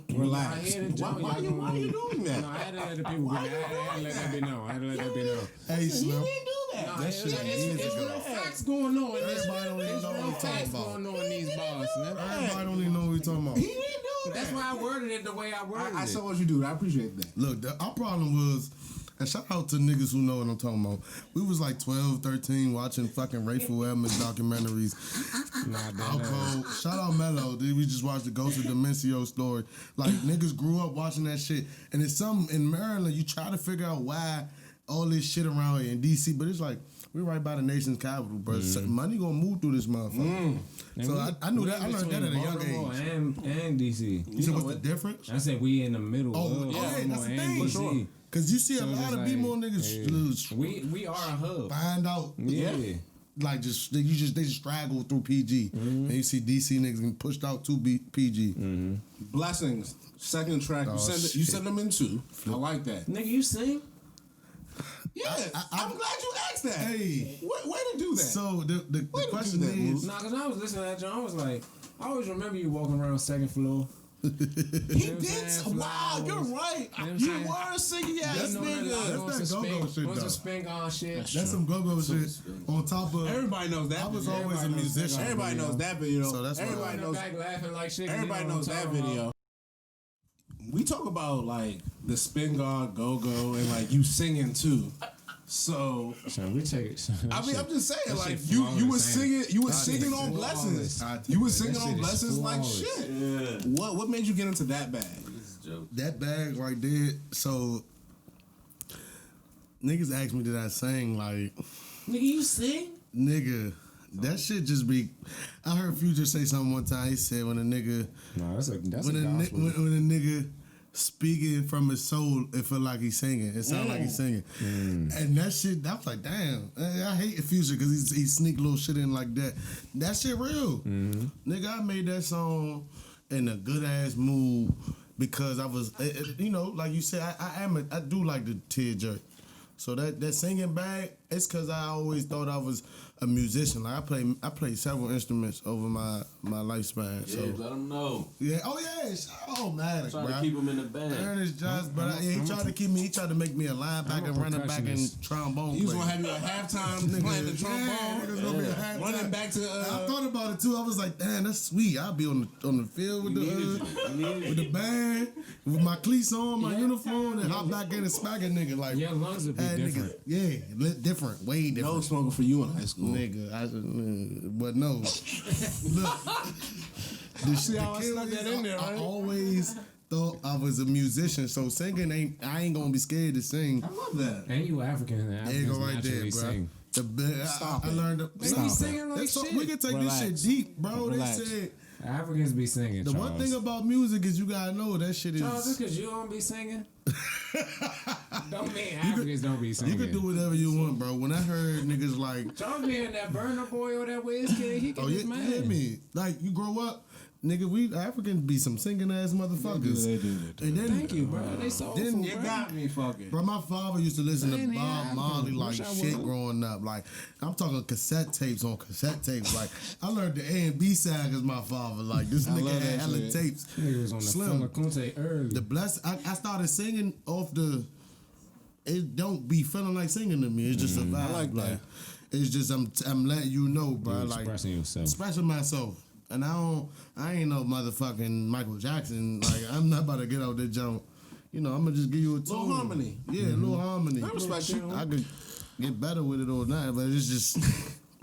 Relax. Why are you doing that? No, I had to let the people get it. I had to let that be known. Hey, Slim. You didn't do that. It's real facts going on. Everybody don't even know what we're talking about. Going on in these bars. Everybody don't even know what we're talking about. He didn't do that. That's why I worded it the way I worded it. I saw what you do. I appreciate that. Look, our problem was, and shout out to niggas who know what I'm talking about. We was like 12, 13 watching fucking Rayful Edmonds documentaries. Alcohol. Shout out Mello. We just watched the Ghost of Demencio story. Like niggas grew up watching that shit. And it's something in Maryland, you try to figure out why all this shit around here in DC, but it's like, we're right by the nation's capital, bro. So money gonna move through this motherfucker. So I knew that. I learned that at a young age. And DC. You said what's the difference? I said we in the middle. Oh, yeah, that's the thing. DC. Sure. Cause you see a lot of B-more niggas. We are a hub. Find out. Yeah. Like they just straggle through PG, and you see DC niggas getting pushed out to PG. Blessings, second track. You send them in 2. I like that. Nigga, you sing? Yeah, I'm glad you asked that. Hey, way to do that. So the question is, nah, cause I was listening to that John. I was like, I always remember you walking around second floor. He did. Wow, you're right. You were singing ass nigga. That's that go-go shit, though. Spin on shit. That's some go-go shit. On top of everybody knows that. I was always a musician. Everybody knows that video. So that's everybody knows. Back laughing like shit. Everybody knows that video. We talk about like the spin guard go-go and like you singing too. So we take it. I mean, I'm just saying, like you was singing on Blessings. You was singing on Blessings like shit. Yeah. What made you get into that bag? That bag right there. So niggas asked me, did I sing? Like, nigga, you sing? Nigga, that shit just be. I heard Future say something one time. He said when a nigga, that's a when a nigga speaking from his soul, it felt like he's singing. It sounded like he's singing. And that shit, I was like, damn. I hate Future because he sneak little shit in like that. That shit real. Nigga, I made that song in a good ass mood because I was, you know, like you said, I do like the tear jerk. So that singing bag, it's because I always thought I was a musician. Like I played several instruments over my lifespan. So let him know. Yeah. Oh yeah. Oh man. Try to keep him in the band. Ernest Johnson, but he tried to keep me. He tried to make me a linebacker, running back, and trombone. He was gonna have you at halftime playing the trombone, running back to. I thought about it too. I was like, damn, that's sweet. I'll be on the field with the band, with my cleats on, my uniform, and hop back in and smack a nigga like. Your lungs would be different. Different, way different. No smoking for you in high school, nigga. But no. Look, see how I snuck that in there, right? I always thought I was a musician, so singing I ain't gonna be scared to sing. I love that. And you African, There you go, right there, bro. sing. I learned. They be singing like shit. We can take this shit deep, bro. Relax. They said Africans be singing. the one thing about music is you gotta know that shit is. Charles, just because you don't be singing, don't mean Africans don't be singing. You can do whatever you want, bro. When I heard niggas like Charles being that Burner Boy or that Wizkid, he can get mad. You hear me? Like you grow up. Nigga, we Africans be some singing ass motherfuckers. They do. And then, Thank you, bro. They soulful, then You got me fucking. Bro, my father used to listen to Ain't Bob Marley like shit growing up. Like, I'm talking cassette tapes on cassette tapes. Like, I learned the A and B side because my father. Like, this nigga had hella tapes. Nigga was on the Fela Kunte early. The I started singing off the. It don't be feeling like singing to me. It's just a vibe. I like that. It's just I'm letting you know, bro. You're like expressing yourself. Expressing myself. And I ain't no motherfucking Michael Jackson. Like, I'm not about to get out there jump. You know, I'm gonna just give you a tone. Little harmony. Yeah, a little harmony. I respect you. I could get better with it or not, but it's just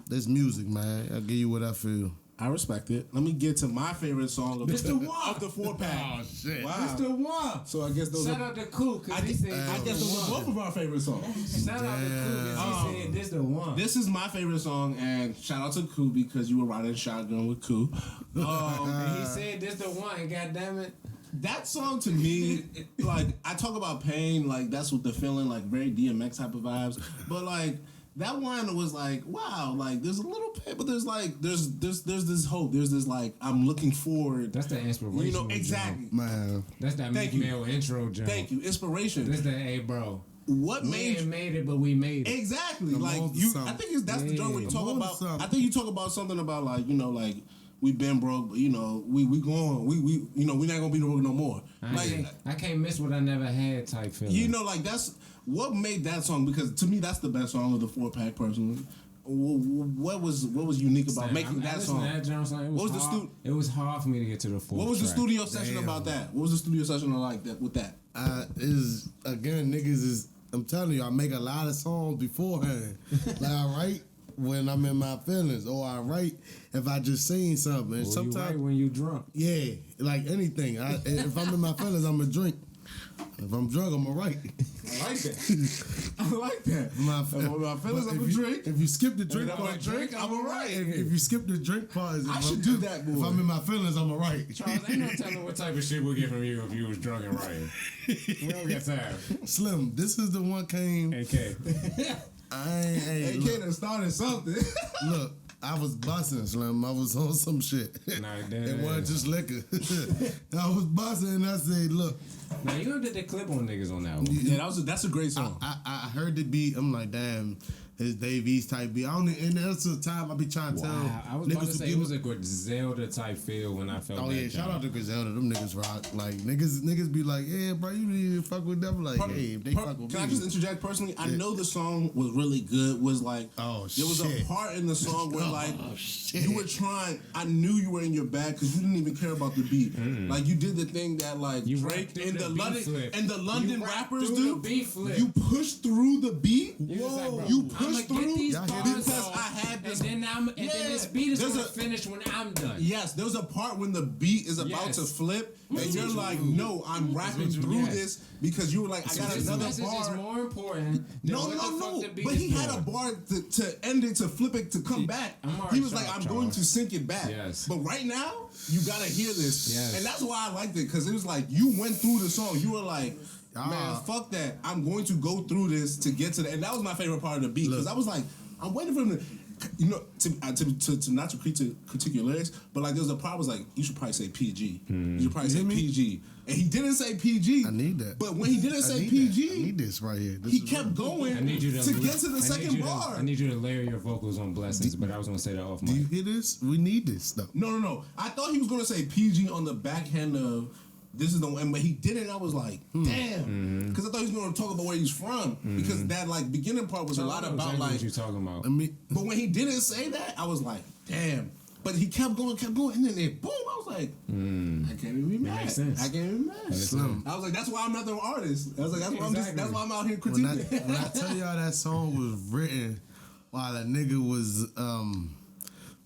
this music, man. I'll give you what I feel. I respect it. Let me get to my favorite song of Mr. Wah. of the 4-pack. Oh shit! Wow. Mr. Wah. So I guess those Shout are. out to Cool, cause he said I guess those are both of our favorite songs. Shout out to Cool, cause he said this the one. This is my favorite song, and shout out to Koo because you were riding shotgun with Koo. And he said this the one, and goddamn it. That song to me, like I talk about pain, like that's what the feeling, like very DMX type of vibes. But like that one was like, wow, like there's a little pain, but there's like there's this hope. There's this like I'm looking forward. That's the inspiration. You know exactly, man. That's that male intro, Joe. Thank you, inspiration. This the hey, bro. What we made made it, but we made it. Exactly. I'm like on to you, something. I think that's the joint where you talk I'm on to about. something. I think you talk about something about like we been broke, but we going, we not gonna be broke no more. I can't miss what I never had type feeling. You know, like that's what made that song, because to me that's the best song of the 4-pack personally. What was unique about making that song? It was hard for me to get to the fourth. What was the studio session about that? What was the studio session like that with that? Is again, niggas is. I'm telling you, I make a lot of songs beforehand. Like I write when I'm in my feelings, or I write if I just seen something. And sometimes you write when you drunk. Yeah, like anything. If I'm in my feelings, I'm a drink. If I'm drunk, I'm a write. I like that. I like that. My feelings, I'm a drink. If you skip the drink part, I'm a write. If you skip the drink part, I should do that, boy. If I'm in my feelings, I'm a write. Charles, ain't no telling what type of shit we'll get from you if you was drunk and writing. We don't get time. Slim, this is the one came. AK. AK done started something. Look, I was busting, Slim. I was on some shit. It wasn't just liquor. I was busting, and I said, look. Now, you did the clip on niggas on that one. Yeah, that's a great song. I heard the beat. I'm like, damn. His Dave East type beat. And that's the time I be trying to tell I was about to say it was a Griselda type feel when I felt that. Oh yeah, shout out to Griselda. Them niggas rock. Like niggas be like, yeah, bro, you need to fuck with them. Like, hey, if they fuck with me. Can I just interject personally? I know the song was really good. Was like, there was a part in the song where you were trying. I knew you were in your bag because you didn't even care about the beat. Like you did the thing that like Drake and the London rappers do. You push through the beat. Whoa, you push through because I had this. And then this beat is gonna finish when I'm done. Yes, there's a part when the beat is about to flip, and you're like, no, I'm rapping through this because you were like, I got another bar. Is more important. No. But he had a bar to end it, to flip it, to come back. He was like, I'm going to sink it back. Yes. But right now, You gotta hear this, Yes. and that's why I liked it because it was like you went through the song. You were like, man, fuck that. I'm going to go through this to get to the, and that was my favorite part of the beat because I was like, I'm waiting for him to. You know, to not to critique your lyrics, but like there was a part was like you should probably say PG. You should probably say PG, and he didn't say PG. I need that. But when he didn't say PG, I need this right here. He kept going to get to the second bar. I need you to layer your vocals on Blessings, but I was gonna say that off mic. Do you hear this? We need this though. No. I thought he was gonna say PG on the backhand of this is the one, but he didn't. I was like, damn, because I thought he was gonna talk about where he's from because that like beginning part was a lot about exactly like what you're talking about. But when he didn't say that, I was like, damn. But he kept going, and then it boom. I was like, I can't even be mad. Makes sense. I can't even be mad. Slim. I was like, that's why I'm not the artist. I was like, that's why I'm out here When critiquing. I tell y'all that song was written while a nigga was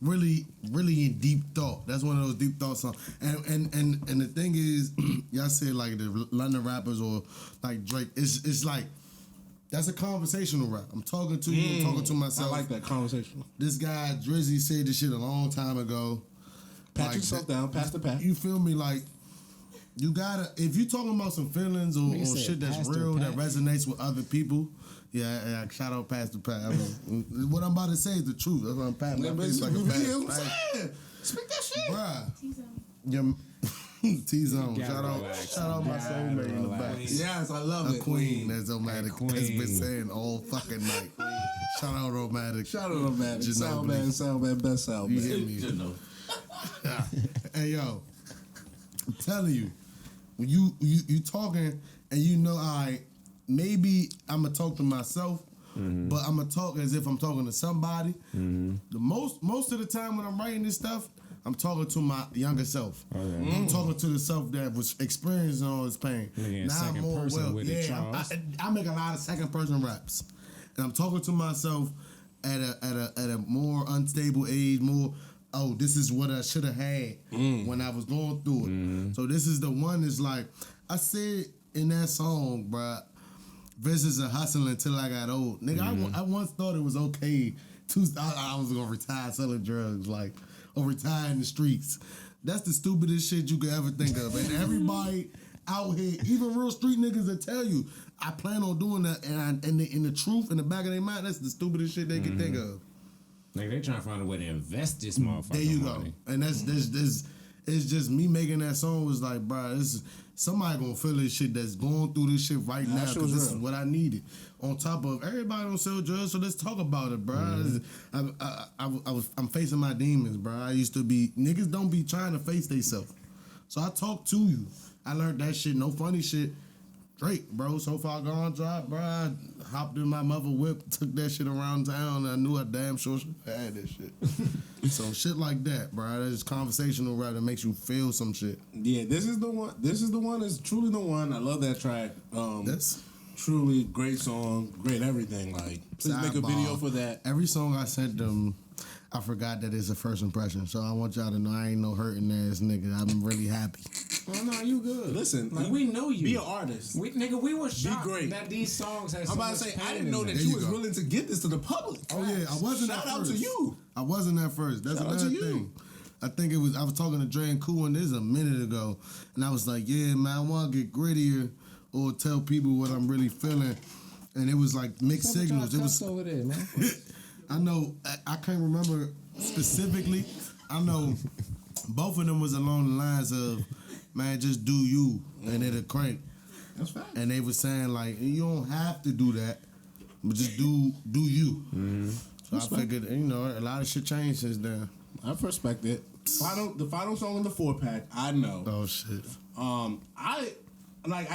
really in deep thought. That's one of those deep thought songs. And the thing is, y'all said like the London rappers or like Drake. It's like that's a conversational rap. I'm talking to you. I'm talking to myself. I like that conversation. This guy Drizzy said this shit a long time ago. Pat yourself down. Pass the pat. You feel me? Like you gotta if you talking about some feelings or shit that's real that resonates with other people. Yeah, shout out Pastor Pat. What I'm about to say is the truth. That's what I'm patting my face like a fat. Speak that shit. Bruh. T-Zone. Shout out my soulmate in the back. Yes, I love it. Queen, as Omatic has been saying all fucking night. Shout out Omatic. Shout out Omatic. Sound man, best sound You man. hear me? Hey yo, I'm telling you, when you talking and you know, maybe I'm gonna talk to myself, but I'm gonna talk as if I'm talking to somebody. The most of the time when I'm writing this stuff, I'm talking to my younger self. I'm talking to the self that was experiencing all this pain. Now I'm more I make a lot of second person raps, and I'm talking to myself at a more unstable age, more. Oh, this is what I should have had when I was going through it. So this is the one that's like I said in that song, bruh. Business of hustling until I got old. Nigga, I once thought it was okay I was gonna retire selling drugs, like, or retire in the streets. That's the stupidest shit you could ever think of. And everybody out here, even real street niggas that tell you, I plan on doing that, and in the truth, in the back of their mind, that's the stupidest shit they can think of. Like, they trying to find a way to invest this motherfucker. There you money. go. And that's it's just me making that song was like, bro, somebody gonna feel this shit that's going through this shit right now because this is what I needed. On top of everybody don't sell drugs, so let's talk about it, bro. I'm facing my demons, bro. I used to be niggas don't be trying to face themselves. So I talk to you. I learned that shit. No funny shit. Drake, bro. So far gone drop, bro. I hopped in my mother whip, took that shit around town, and I knew I damn sure had that shit. So shit like that, bro. That's conversational rap that makes you feel some shit. Yeah, this is the one. This is the one. It's truly the one. I love that track. That's truly great song, great everything. Like, please make a video for that. Every song I sent them, I forgot that it's a first impression. So I want y'all to know I ain't no hurting ass nigga. I'm really happy. Well, no, you good. Listen, like, we know you. Be an artist. We were shocked that these songs had so much pain. I didn't know that you was willing to get this to the public. Oh yeah, I wasn't Shout at out first. to you. I wasn't at first. That's another thing. I think I was talking to Dre and Cool, and this a minute ago, and I was like, yeah, man, I want to get grittier or tell people what I'm really feeling, and it was like mixed signals. It was over there, man. I know. I can't remember specifically. I know both of them was along the lines of, man, just do you, and it'll crank. That's fine. And they were saying like, you don't have to do that, but just do you. So I figured, a lot of shit changed since then. I respect it. The final song in the 4-pack, I know. Oh shit. I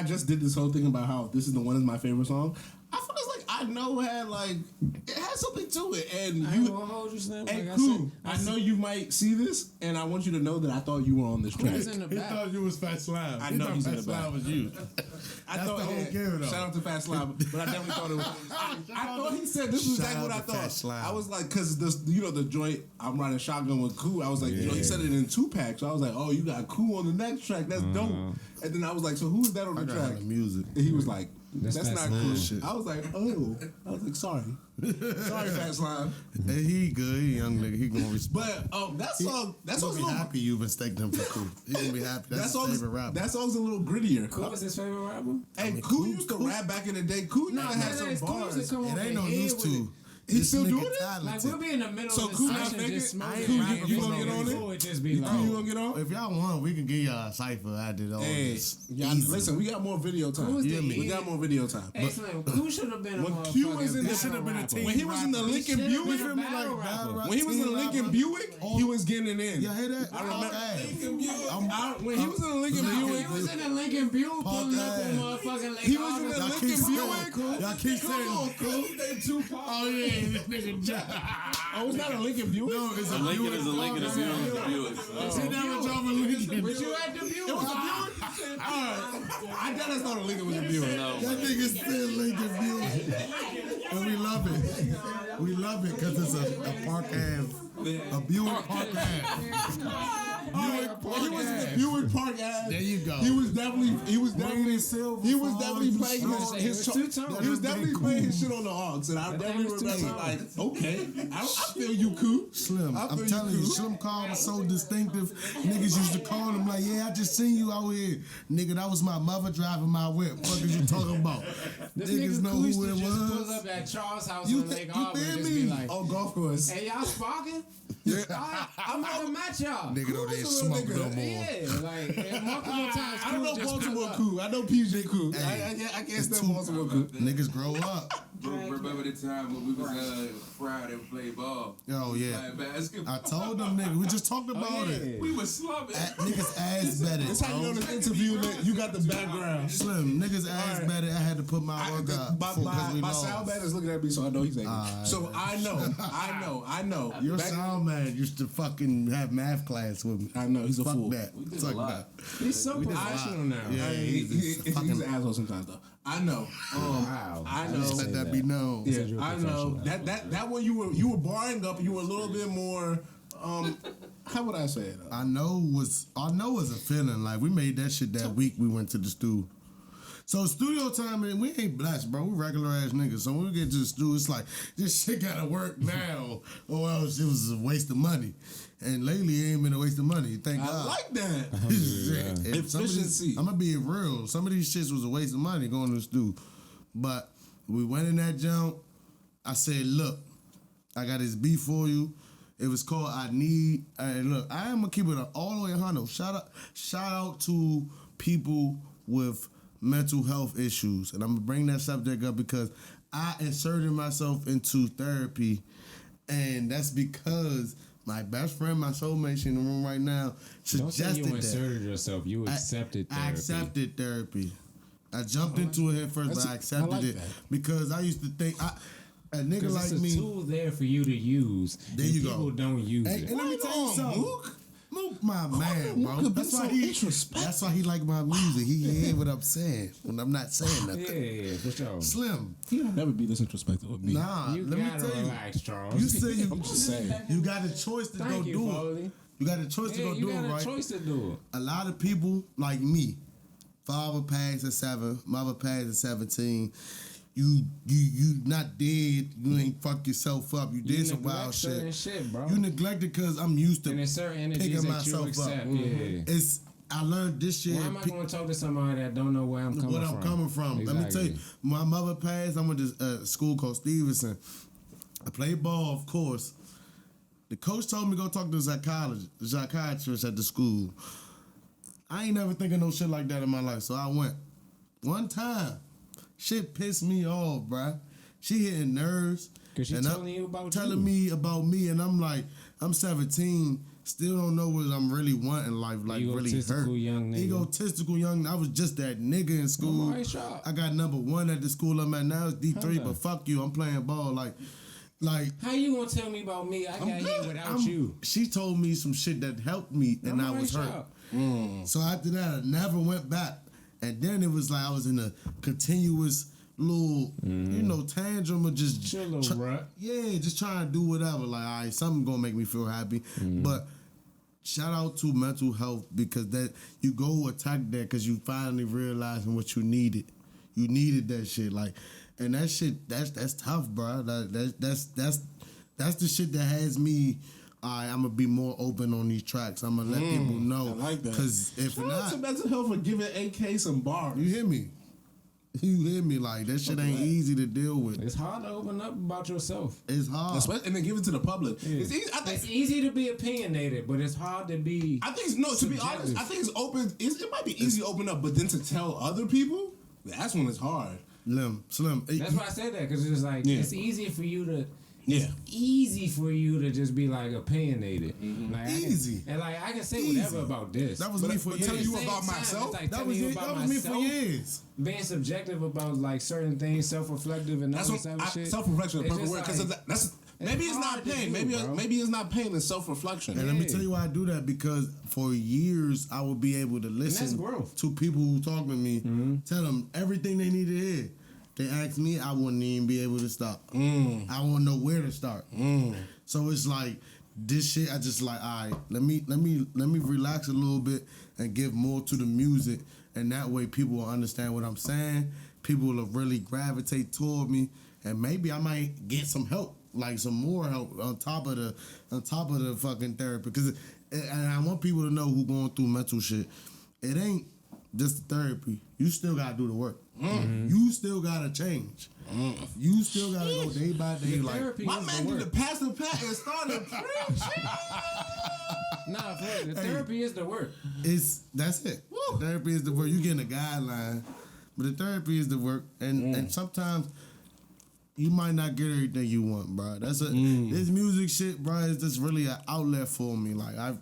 just did this whole thing about how this is the one is my favorite song. I feel it's like I know it had something to it, and I know you might see this, and I want you to know that I thought you were on this track. Who's in the back? He thought you was Fat Slime. I know he's in the back. Was you. I thought the whole game, though. Shout out to Fat Slime, but I definitely thought it was. I thought he said this was exactly what I thought. I was like, because the joint I'm riding shotgun with Cool. I was like, he said it in 2-pack, so I was like, oh, you got Cool on the next track. That's dope. And then I was like, so who is that on the track? Music. And he was like, That's not cool. Shit. I was like, oh. I was like, sorry. Sorry, Fat Slime. Hey, he good. He young nigga. He gonna respect. But that song, be happy you mistaken him for Cool. He gonna be happy. That's his favorite rapper. That song's a little grittier. Cool was his favorite rapper? Hey, Cool used to rap back in the day. Cool used to have some bars. It ain't no use to. He still doing it? Like, we'll be in the middle so of the cool session not just smoking. Cool, you gonna get on it? Would just be like, Cool, you gonna get on? If y'all want, we can give y'all a cypher after all this. Listen, we got more video time. We got more video time. Hey, Slim, Cool should have been a when Q was in when he was in the Lincoln Buick, when he was in the Lincoln Buick, he was getting it in. Y'all hear that? I remember when he was in the Lincoln Buick. He was in the Lincoln Buick pulling up a motherfucking Lake. He was in the Lincoln Buick. Y'all keep saying Cool. oh yeah, this nigga. Oh, it's not a Lincoln Buick? No, it's a Lincoln Buick. is a Lincoln. It's a Buick. He never drove a Lincoln. But you had the Buick. It was a Buick? I thought that's not a Lincoln was a Buick. No. That nigga still Lincoln Buick. And we love it. We love it because it's a Park Ave. A Buick Park Ave. He was in the Buick Park Ave. There you go. He was definitely playing his shit on the Hogs, and I definitely remember like, okay, I feel you, Cool. Slim, I'm telling you, Slim Call was so distinctive. Niggas used to call him like, yeah, I just seen you out here. Nigga, that was my mother driving my whip. What is you talking about? Niggas know who it was. Pull up at Charles' house on Lake Harbor and just be like, oh, golf course. Hey, y'all sparking? I'm not gonna match y'all. Nigga don't even smoke no more. Yeah, like multiple times. I don't know Baltimore Cool. I know PJ Cool. I can't stand Baltimore Cool. Niggas grow up. Remember the time when we was Friday and play ball? Oh yeah. Basketball. I told them niggas. We just talked about it. We was slumming. Niggas ass better. That's how you know this interview. You got the background. Slim, niggas ass better. I had to put my work out. My sound man is looking at me, so I know he's angry. So I know. Your sound man used to fucking have math class with me. I know he's a fool. That. Fuck that. He's so professional now. Yeah, he's an asshole sometimes though. I know. Wow. I know. Just let that be known. Yeah, I know. That one you were barring up. You were a little bit more. How would I say it? I know was a feeling. Like we made that shit that week we went to the studio. So studio time, man, we ain't blessed, bro. We regular ass niggas. So when we get to the studio, it's like this shit gotta work now, or else it was a waste of money. And lately, it ain't been a waste of money. Thank God. I like that. Efficiency. I'm gonna be real. Some of these shits was a waste of money going to the studio, but we went in that jump. I said, look, I got this beat for you. It was called I Need. Look, I am gonna keep it all the way 100. Shout out to people with mental health issues, and I'm gonna bring that subject up because I inserted myself into therapy, and that's because my best friend, my soulmate, she in the room right now, suggested that. Don't say you inserted yourself. You accepted therapy. I accepted therapy. I jumped into it head first, but I accepted it because I used to think a nigga like me. It's a tool there for you to use. There you people don't use it. And let me tell you something. Mook, my man, bro. That's why he like my music. He hear what I'm saying when I'm not saying nothing. Yeah, for sure. Slim. He'll never be this introspective with me. Nah, you let me tell relax, you. Charles. You say I'm just saying. You got a choice to go do it. You got a choice to go do it, right? You got a choice to do it. A lot of people like me, father passed at 7, mother passed at 17. You not dead. You ain't fuck yourself up. You did some wild shit. Bro. You neglected because I'm used to and there's certain picking that myself you accept. up. Yeah. I learned this shit. Why am I going to talk to somebody that don't know where I'm coming from? What I'm coming from. Exactly. Let me tell you. My mother passed. I went to a school called Stevenson. I played ball, of course. The coach told me to go talk to the psychiatrist at the school. I ain't never thinking no shit like that in my life, so I went. One time, shit pissed me off, bruh. She hitting nerves. Cause she telling me about me, and I'm like, I'm 17, still don't know what I'm really wanting in life, like really hurt. Egotistical young. I was just that nigga in school. I got number 1 at the school I'm at now. It's D3, but fuck you, I'm playing ball. Like, how you gonna tell me about me? I got here without you. She told me some shit that helped me, and I was hurt. So after that, I never went back. And then it was like I was in a continuous little, tantrum of just just trying to do whatever. Like, all right, something gonna make me feel happy. But shout out to mental health because that you go attack that because you finally realizing what you needed. You needed that shit, like, and that shit, that's tough, bro. That's the shit that has me. I'm gonna be more open on these tracks. I'm gonna let people know. I like that. Because if Shout out not, to Mental Health for giving AK some bars. you hear me? You hear me? Like, that shit ain't easy to deal with. It's hard to open up about yourself. It's hard. And then give it to the public. Yeah. It's easy. It's easy to be opinionated, but it's hard to be. I think to be honest, I think it's open. It might be easy to open up, but then to tell other people, that's when it's hard. Slim. That's why I said that, because it's like it's easy for you to. Yeah. Easy for you to just be like opinionated. Like, Easy. I can say whatever about this. That was me for years. Tell you about myself. Like That was me for years. Being subjective about like certain things, self-reflective, and all this other shit. Self-reflection is a perfect word, It's because that's maybe it's not hard to pain. do, Maybe it's not pain. It's self-reflection. And let me tell you why I do that, because for years I would be able to listen growth. to people who talk to me, tell them everything they need to hear. They ask me, I wouldn't even be able to stop. I wouldn't know where to start. So it's like this shit. I just like, all right, let me relax a little bit and give more to the music, and that way people will understand what I'm saying. People will really gravitate toward me, and maybe I might get some help, like some more help on top of the fucking therapy. Because and I want people to know who going through mental shit. It ain't just therapy. You still gotta do the work. You still gotta change. You still gotta go day by day. Like, my man did the pass the pat and started preaching. Nah, the therapy is the work. That's it. Woo. Therapy is the work. You getting a guideline, but the therapy is the work. And sometimes you might not get everything you want, bro. This music shit, bro, is just really an outlet for me. Like, I've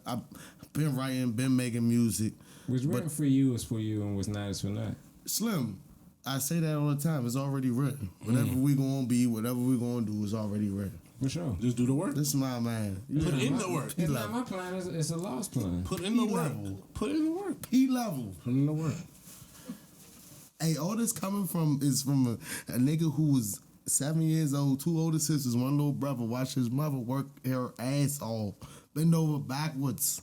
been writing, been making music. What's written for you is for you, and what's not is for not. Slim, I say that all the time. It's already written. Whatever we gonna be, whatever we gonna do is already written. For sure. Just do the work. This is my man. Put in the work. It's not my plan. It's a lost plan. Put in the work. Put in the work. P level. Put in the work. Hey, all this coming from a nigga who was 7 years old, 2 older sisters, 1 little brother. Watched his mother work her ass off, bend over backwards.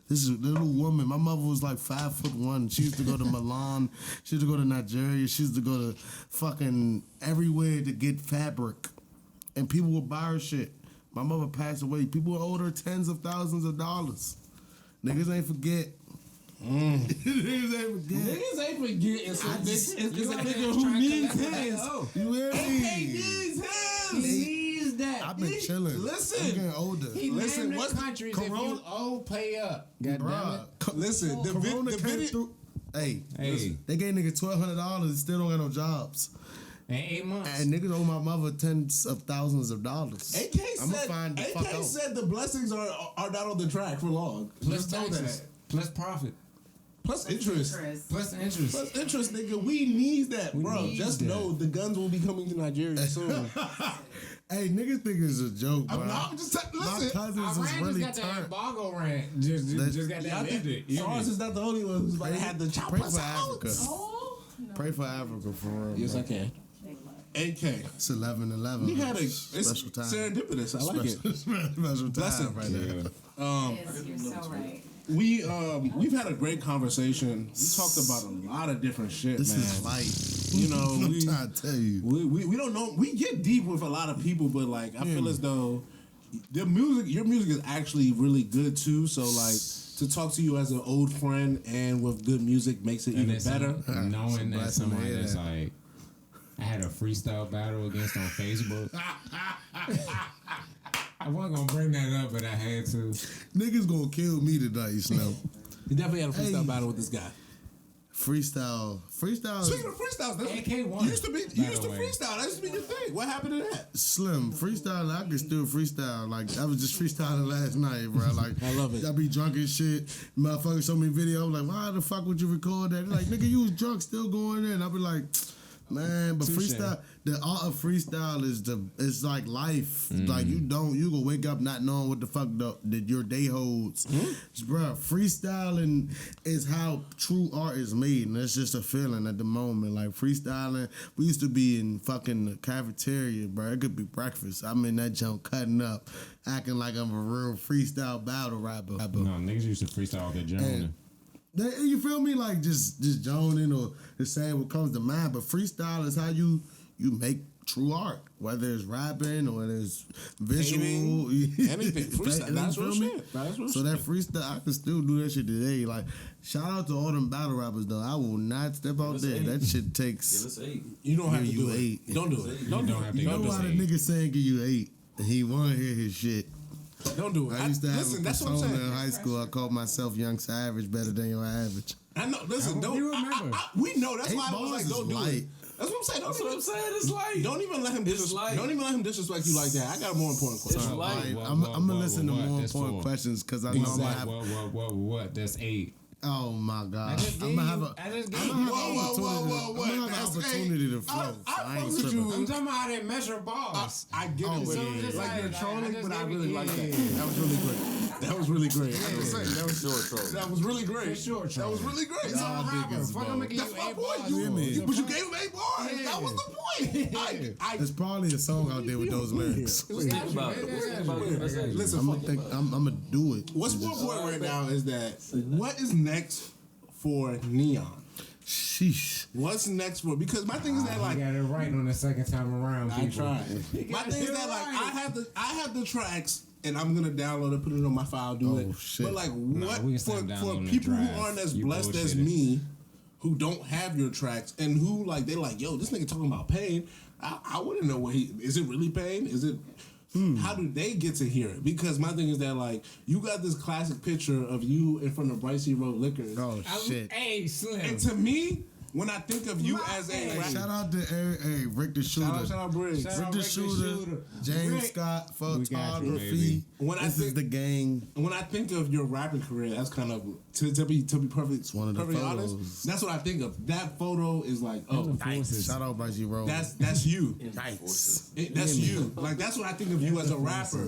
This is a little woman. My mother was like 5'1". She used to go to Milan. She used to go to Nigeria. She used to go to fucking everywhere to get fabric. And people would buy her shit. My mother passed away. People owed her tens of thousands of dollars. Niggas ain't forget. Niggas ain't forget. Niggas ain't forgetting. So it's a like nigga trying who to needs collect his. that. You hear AK me? needs his. He needs that. I've been chilling. Listen. I'm getting older. He Listen, named what's the the countries Corona- if you owe, pay up. God damn it. Listen, the Corona came video. through. Hey, Hey, they gave niggas $1,200. Still don't got no jobs. in 8 months. And niggas owe my mother tens of thousands of dollars. AK I'ma find the fuck AK out. said the blessings are not on the track for long. plus Just know taxes. that. Plus profit. Plus interest. Plus interest. Plus interest, nigga. We need that, We bro. need Just that. know the guns will be coming to Nigeria soon. Hey, niggas think it's a joke, bro. I'm just My listen. cousins is Iran really just got that turned. embargo rant. Just got I that think lifted. SARS is not the only one who's about to have the Pray choppers for out. Africa. Oh, no. Pray for Africa for real. Yes, bro. I can. Big love. AK. It's 11/11. We had it's special time. serendipitous. I like it. Special Blessing. time right there. Yes, you're so right. We've had a great conversation. We talked about a lot of different shit, This man. is life. You know, I'm trying to tell you. we don't know. We get deep with a lot of people, but like I feel as though your music is actually really good too. So like to talk to you as an old friend and with good music makes it And even it's better. knowing that blessing to somebody hear that's that. like, I had a freestyle battle against on Facebook. I wasn't gonna bring that up, but I had to. Niggas gonna kill me tonight, Slim. You definitely had a freestyle Hey. battle with this guy. Freestyle. Speaking of freestyles, that's AK won, you used to by the way. freestyle. That used to be your thing. What happened to that? Slim. Freestyle, I can still freestyle. Like, I was just freestyling last night, bro. Like, I love it. I be drunk and shit. Motherfuckers show me video. I'm like, why the fuck would you record that? They're like, nigga, you was drunk still going in. I'll be like, man, but Touche. freestyle, the art of freestyle it's like life. Like, you gonna wake up not knowing what the fuck that your day holds. Bro, freestyling is how true art is made, and it's just a feeling at the moment. Like, freestyling, we used to be in fucking the cafeteria, bro. It could be breakfast. I'm in that junk cutting up, acting like I'm a real freestyle battle rapper. No, niggas used to freestyle off their journal. You feel me? Like just joning or just saying what comes to mind. But freestyle is how you make true art, whether it's rapping or whether it's visual, anything. Freestyle. That's real shit. So that freestyle, I can still do that shit today. Like, shout out to all them battle rappers though. I will not step out there. 8. That shit takes. Give us 8. You don't have to Give do you it. 8. Don't do it. Don't do it. You know why the nigga saying give you 8? And he wanna hear his shit. Don't do it. I used to have listen, a that's what I'm persona saying. in high school. I called myself Young Savage, better than your average. I know. Listen, don't. You remember? We know. That's 8 why I was bars like, is don't do light. it. That's what I'm saying. That's what I'm saying. It's light. Don't even let him don't even let him disrespect you like that. I got a more important question. It's light. I'm gonna listen to more important questions because I know I'm gonna have. What? That's 8. Oh my God! I'm gonna have an Whoa. opportunity to flow. I ain't tripping. I'm talking about how they measure bars. I get it. so it's just Like you're like, trolling, I but I just really gave like it- that. That was really great. That was really great. I was saying, that was Short troll. That was really great. For sure, That troll. was really great. Y'all niggas, Fuck, bro. I'm gonna give That's you my 8 point. bars. You- But you gave him 8 bars. Yeah. That was the point. There's probably a song out there with those lyrics. Think about it. Think about it. Let's say. Listen, I'm gonna do it. what's more important right now is that what is next for Neon? Sheesh. What's next for? Because my thing is that You like got it right on the second time around. I people. tried. My thing is that like right. I have the tracks and I'm gonna download it, put it on my file, do it. Shit. But like what we can for stop downloading the people who drive. aren't as You blessed as bullshitted. me, who don't have your tracks and who like they like, yo, this nigga talking about pain. I wouldn't know what is it really pain? Is it how do they get to hear it? Because my thing is that like you got this classic picture of you in front of Bryce Road Liquors. Oh shit. Hey, Slim. And to me, when I think of you as a rapper, Shout out to Rick the Shooter. shout out Briggs. Shout out Rick the Rick the Shooter. Shooter. James Rick. Scott, We got you, photography. baby. When I This is think- the gang. When I think of your rapping career, that's kind of to be perfect. one of the perfectly photos. honest, that's what I think of. That photo is like, oh, Shout out Bryce Road. that's you. Yikes. That's you. Like that's what I think of you as a rapper.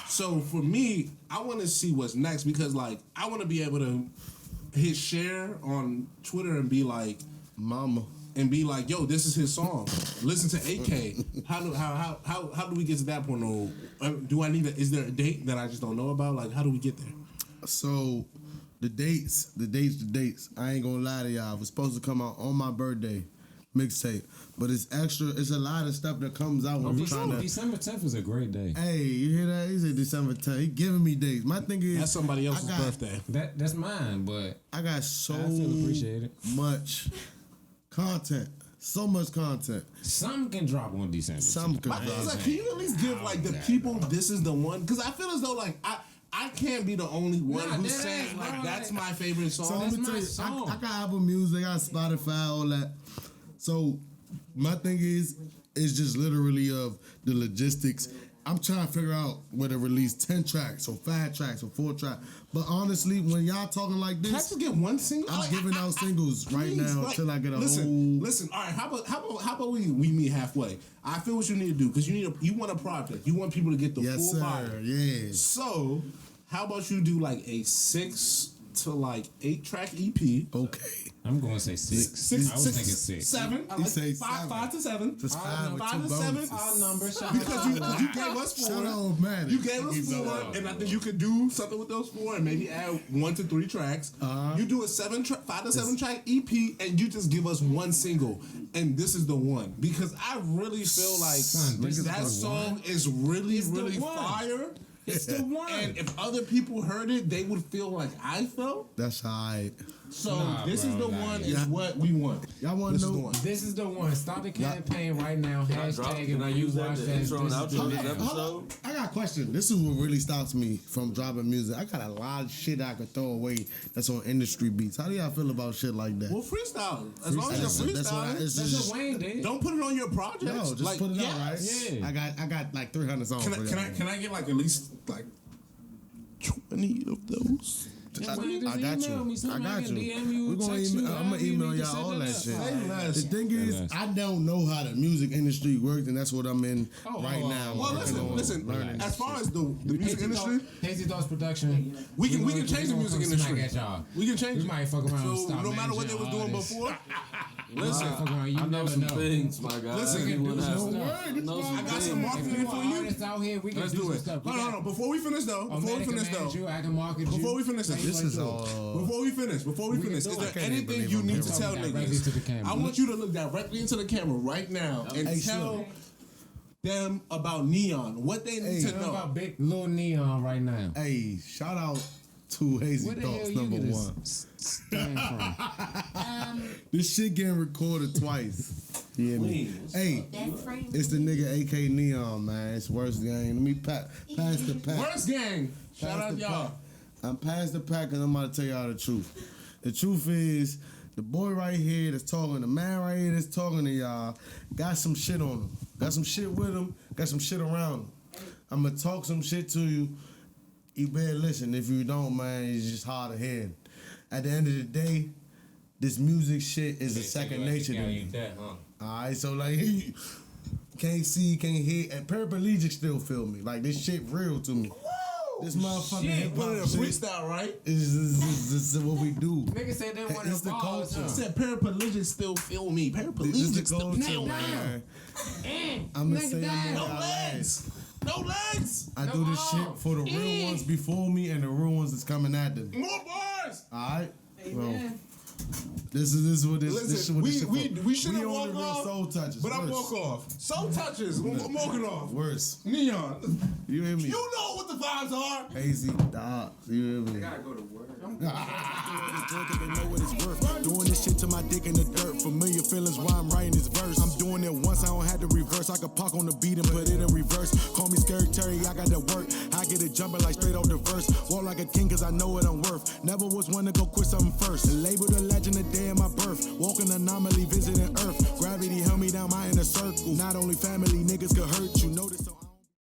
So for me, I want to see what's next because like I want to be able to hit share on Twitter and be like, Mama. yo, this is his song. Listen to AK. How do we get to that point? Or do I need is there a date that I just don't know about? Like how do we get there? So the dates. I ain't gonna lie to y'all. It was supposed to come out on my birthday, mixtape. But it's extra. It's a lot of stuff that comes out when we're trying to. December 10th is a great day. Hey, you hear that? He said December 10th. He giving me dates. My thing is That's somebody else's I got- birthday. That's mine, but I got so I feel appreciated. much content. So much content. some can drop on December. Some My thing is like, can you at least give like the people this is the one? Because I feel as though like I can't be the only one Nah, who's that saying ain't, like bro, that's like- my favorite So song. let me That's tell my you, song. I got Apple Music, I got Spotify, all that. So my thing is, it's just literally of the logistics. I'm trying to figure out whether to release 10 tracks or 5 tracks or 4 tracks. But honestly, when y'all talking like Can I this, just get one single? I'm giving out singles right please, now like, till I get a listen, whole. Listen, all right. How about we meet halfway? I feel what you need to do because you want a project. You want people to get the Yes, full sir. vibe. Yeah. So, how about you do like a 6 to like 8 track EP? Okay. I'm going to say 6. I was thinking 6. 7. I He like say 5 seven. to 7. Just 5 with 5 2 to 7. bonuses. All numbers. Because you gave us 4. Shout out, man. You gave us 4, and I think you could do something with those 4, and maybe add 1 to 3 tracks. You do a 5 to 7 track EP, and you just give us one single, and this is the one. Because I really feel like this is that the song one. is really, It's the really one. fire. It's the one. And if other people heard it, they would feel like I felt. That's alright. So Nah, this is bro, the nah, one. yeah. Is what we want. Y'all want This to is the know? one. This is the one. Start the campaign right now. Can I drop? Hashtag Can I use that watch to that. intro and This is outro the this man. episode? I got a question. This is what really stops me from dropping music. I got a lot of shit I could throw away that's on industry beats. How do y'all feel about shit like that? Well, freestyle. As long as you're That's what freestyling, it's That's just, what Wayne did. don't put it on your project. no, just like, put it out, right? Yeah. I got like 300 songs. for y'all. Can I get like at least like 20 of those? I Wayne, got just email you. me something. I got can you. DM you, We're gonna text you, I'm gonna however you email need to y'all set all that that up. shit. Say less. The thing is, less. I don't know how the music industry works, and that's what I'm in right now. Well, working on listen. learning As this far shit. as the music industry, Hazy Thoughts Production. we can gonna change the come music smack industry. at y'all. We can change We it. might fuck around and So start no matter what they managing was doing all this. before, Listen, you never some know. things, my guy. Listen, We can do some I stuff. got some marketing for you. Artists out here, we can Let's do do some it. stuff. Hold on. Before we finish though. Before we finish though. I can market you. Before we finish This is all. Before we finish, is I there can't anything believe you I'm need here to right tell now. Directly to the niggas? camera. I want you to look directly into the camera right now and Hey, tell Slim. them about Neon. What they need to Tell know. about Big Lil Neon right now. Hey, shout out to Hazy Where the Thoughts, hell you number get this one. stand from? This shit getting recorded twice. You hear me? Hey, That's frame. it's the nigga AK Neon, man. It's worst gang. Let me pass the pack. Worst gang. Shout Pass out the y'all. pack. I'm past the pack and I'm about to tell y'all the truth. The truth is, the boy right here that's talking, the man right here that's talking to y'all, got some shit on him. Got some shit with him, got some shit around him. I'm gonna talk some shit to you. You better listen. If you don't, man, it's just hard to hear. At the end of the day, this music shit is a second nature to me. Alright, so like, can't see, can't hear, and paraplegic still feel me. Like, this shit real to me. This motherfucking hip Put it in hop shit freestyle, right? is what we do. Niggas said they want It's to the balls, culture. I said paraplegic still feel me. This Paraplegic the still culture, feel me. man. I'm gonna say I'm No gonna legs. No legs. I do this shit for the real ones before me and the real ones that's coming at them. More bars. Alright? Well, this is what this Listen, is what this shit for. we shouldn't We on walk the real off, soul touches. but I Worse. walk off. Soul touches. I'm walking off. Worse. Neon. You hear me? You know what the vibes are. Hazy Dog. You hear me? Gotta go to work. They know what it's worth. Doing this shit to my dick in the dirt. Familiar feelings while I'm writing this verse. I'm doing it once, I don't have to reverse. I could park on the beat and put it in reverse. Call me Scary Terry, I got that work. I get it jumping like straight off the verse. Walk like a king cause I know what I'm worth. Never was one to go quit something first. Labeled a legend the day of my birth. Walking anomaly, visiting earth. Gravity held me down my inner circle. Not only family, niggas could hurt you. Notice so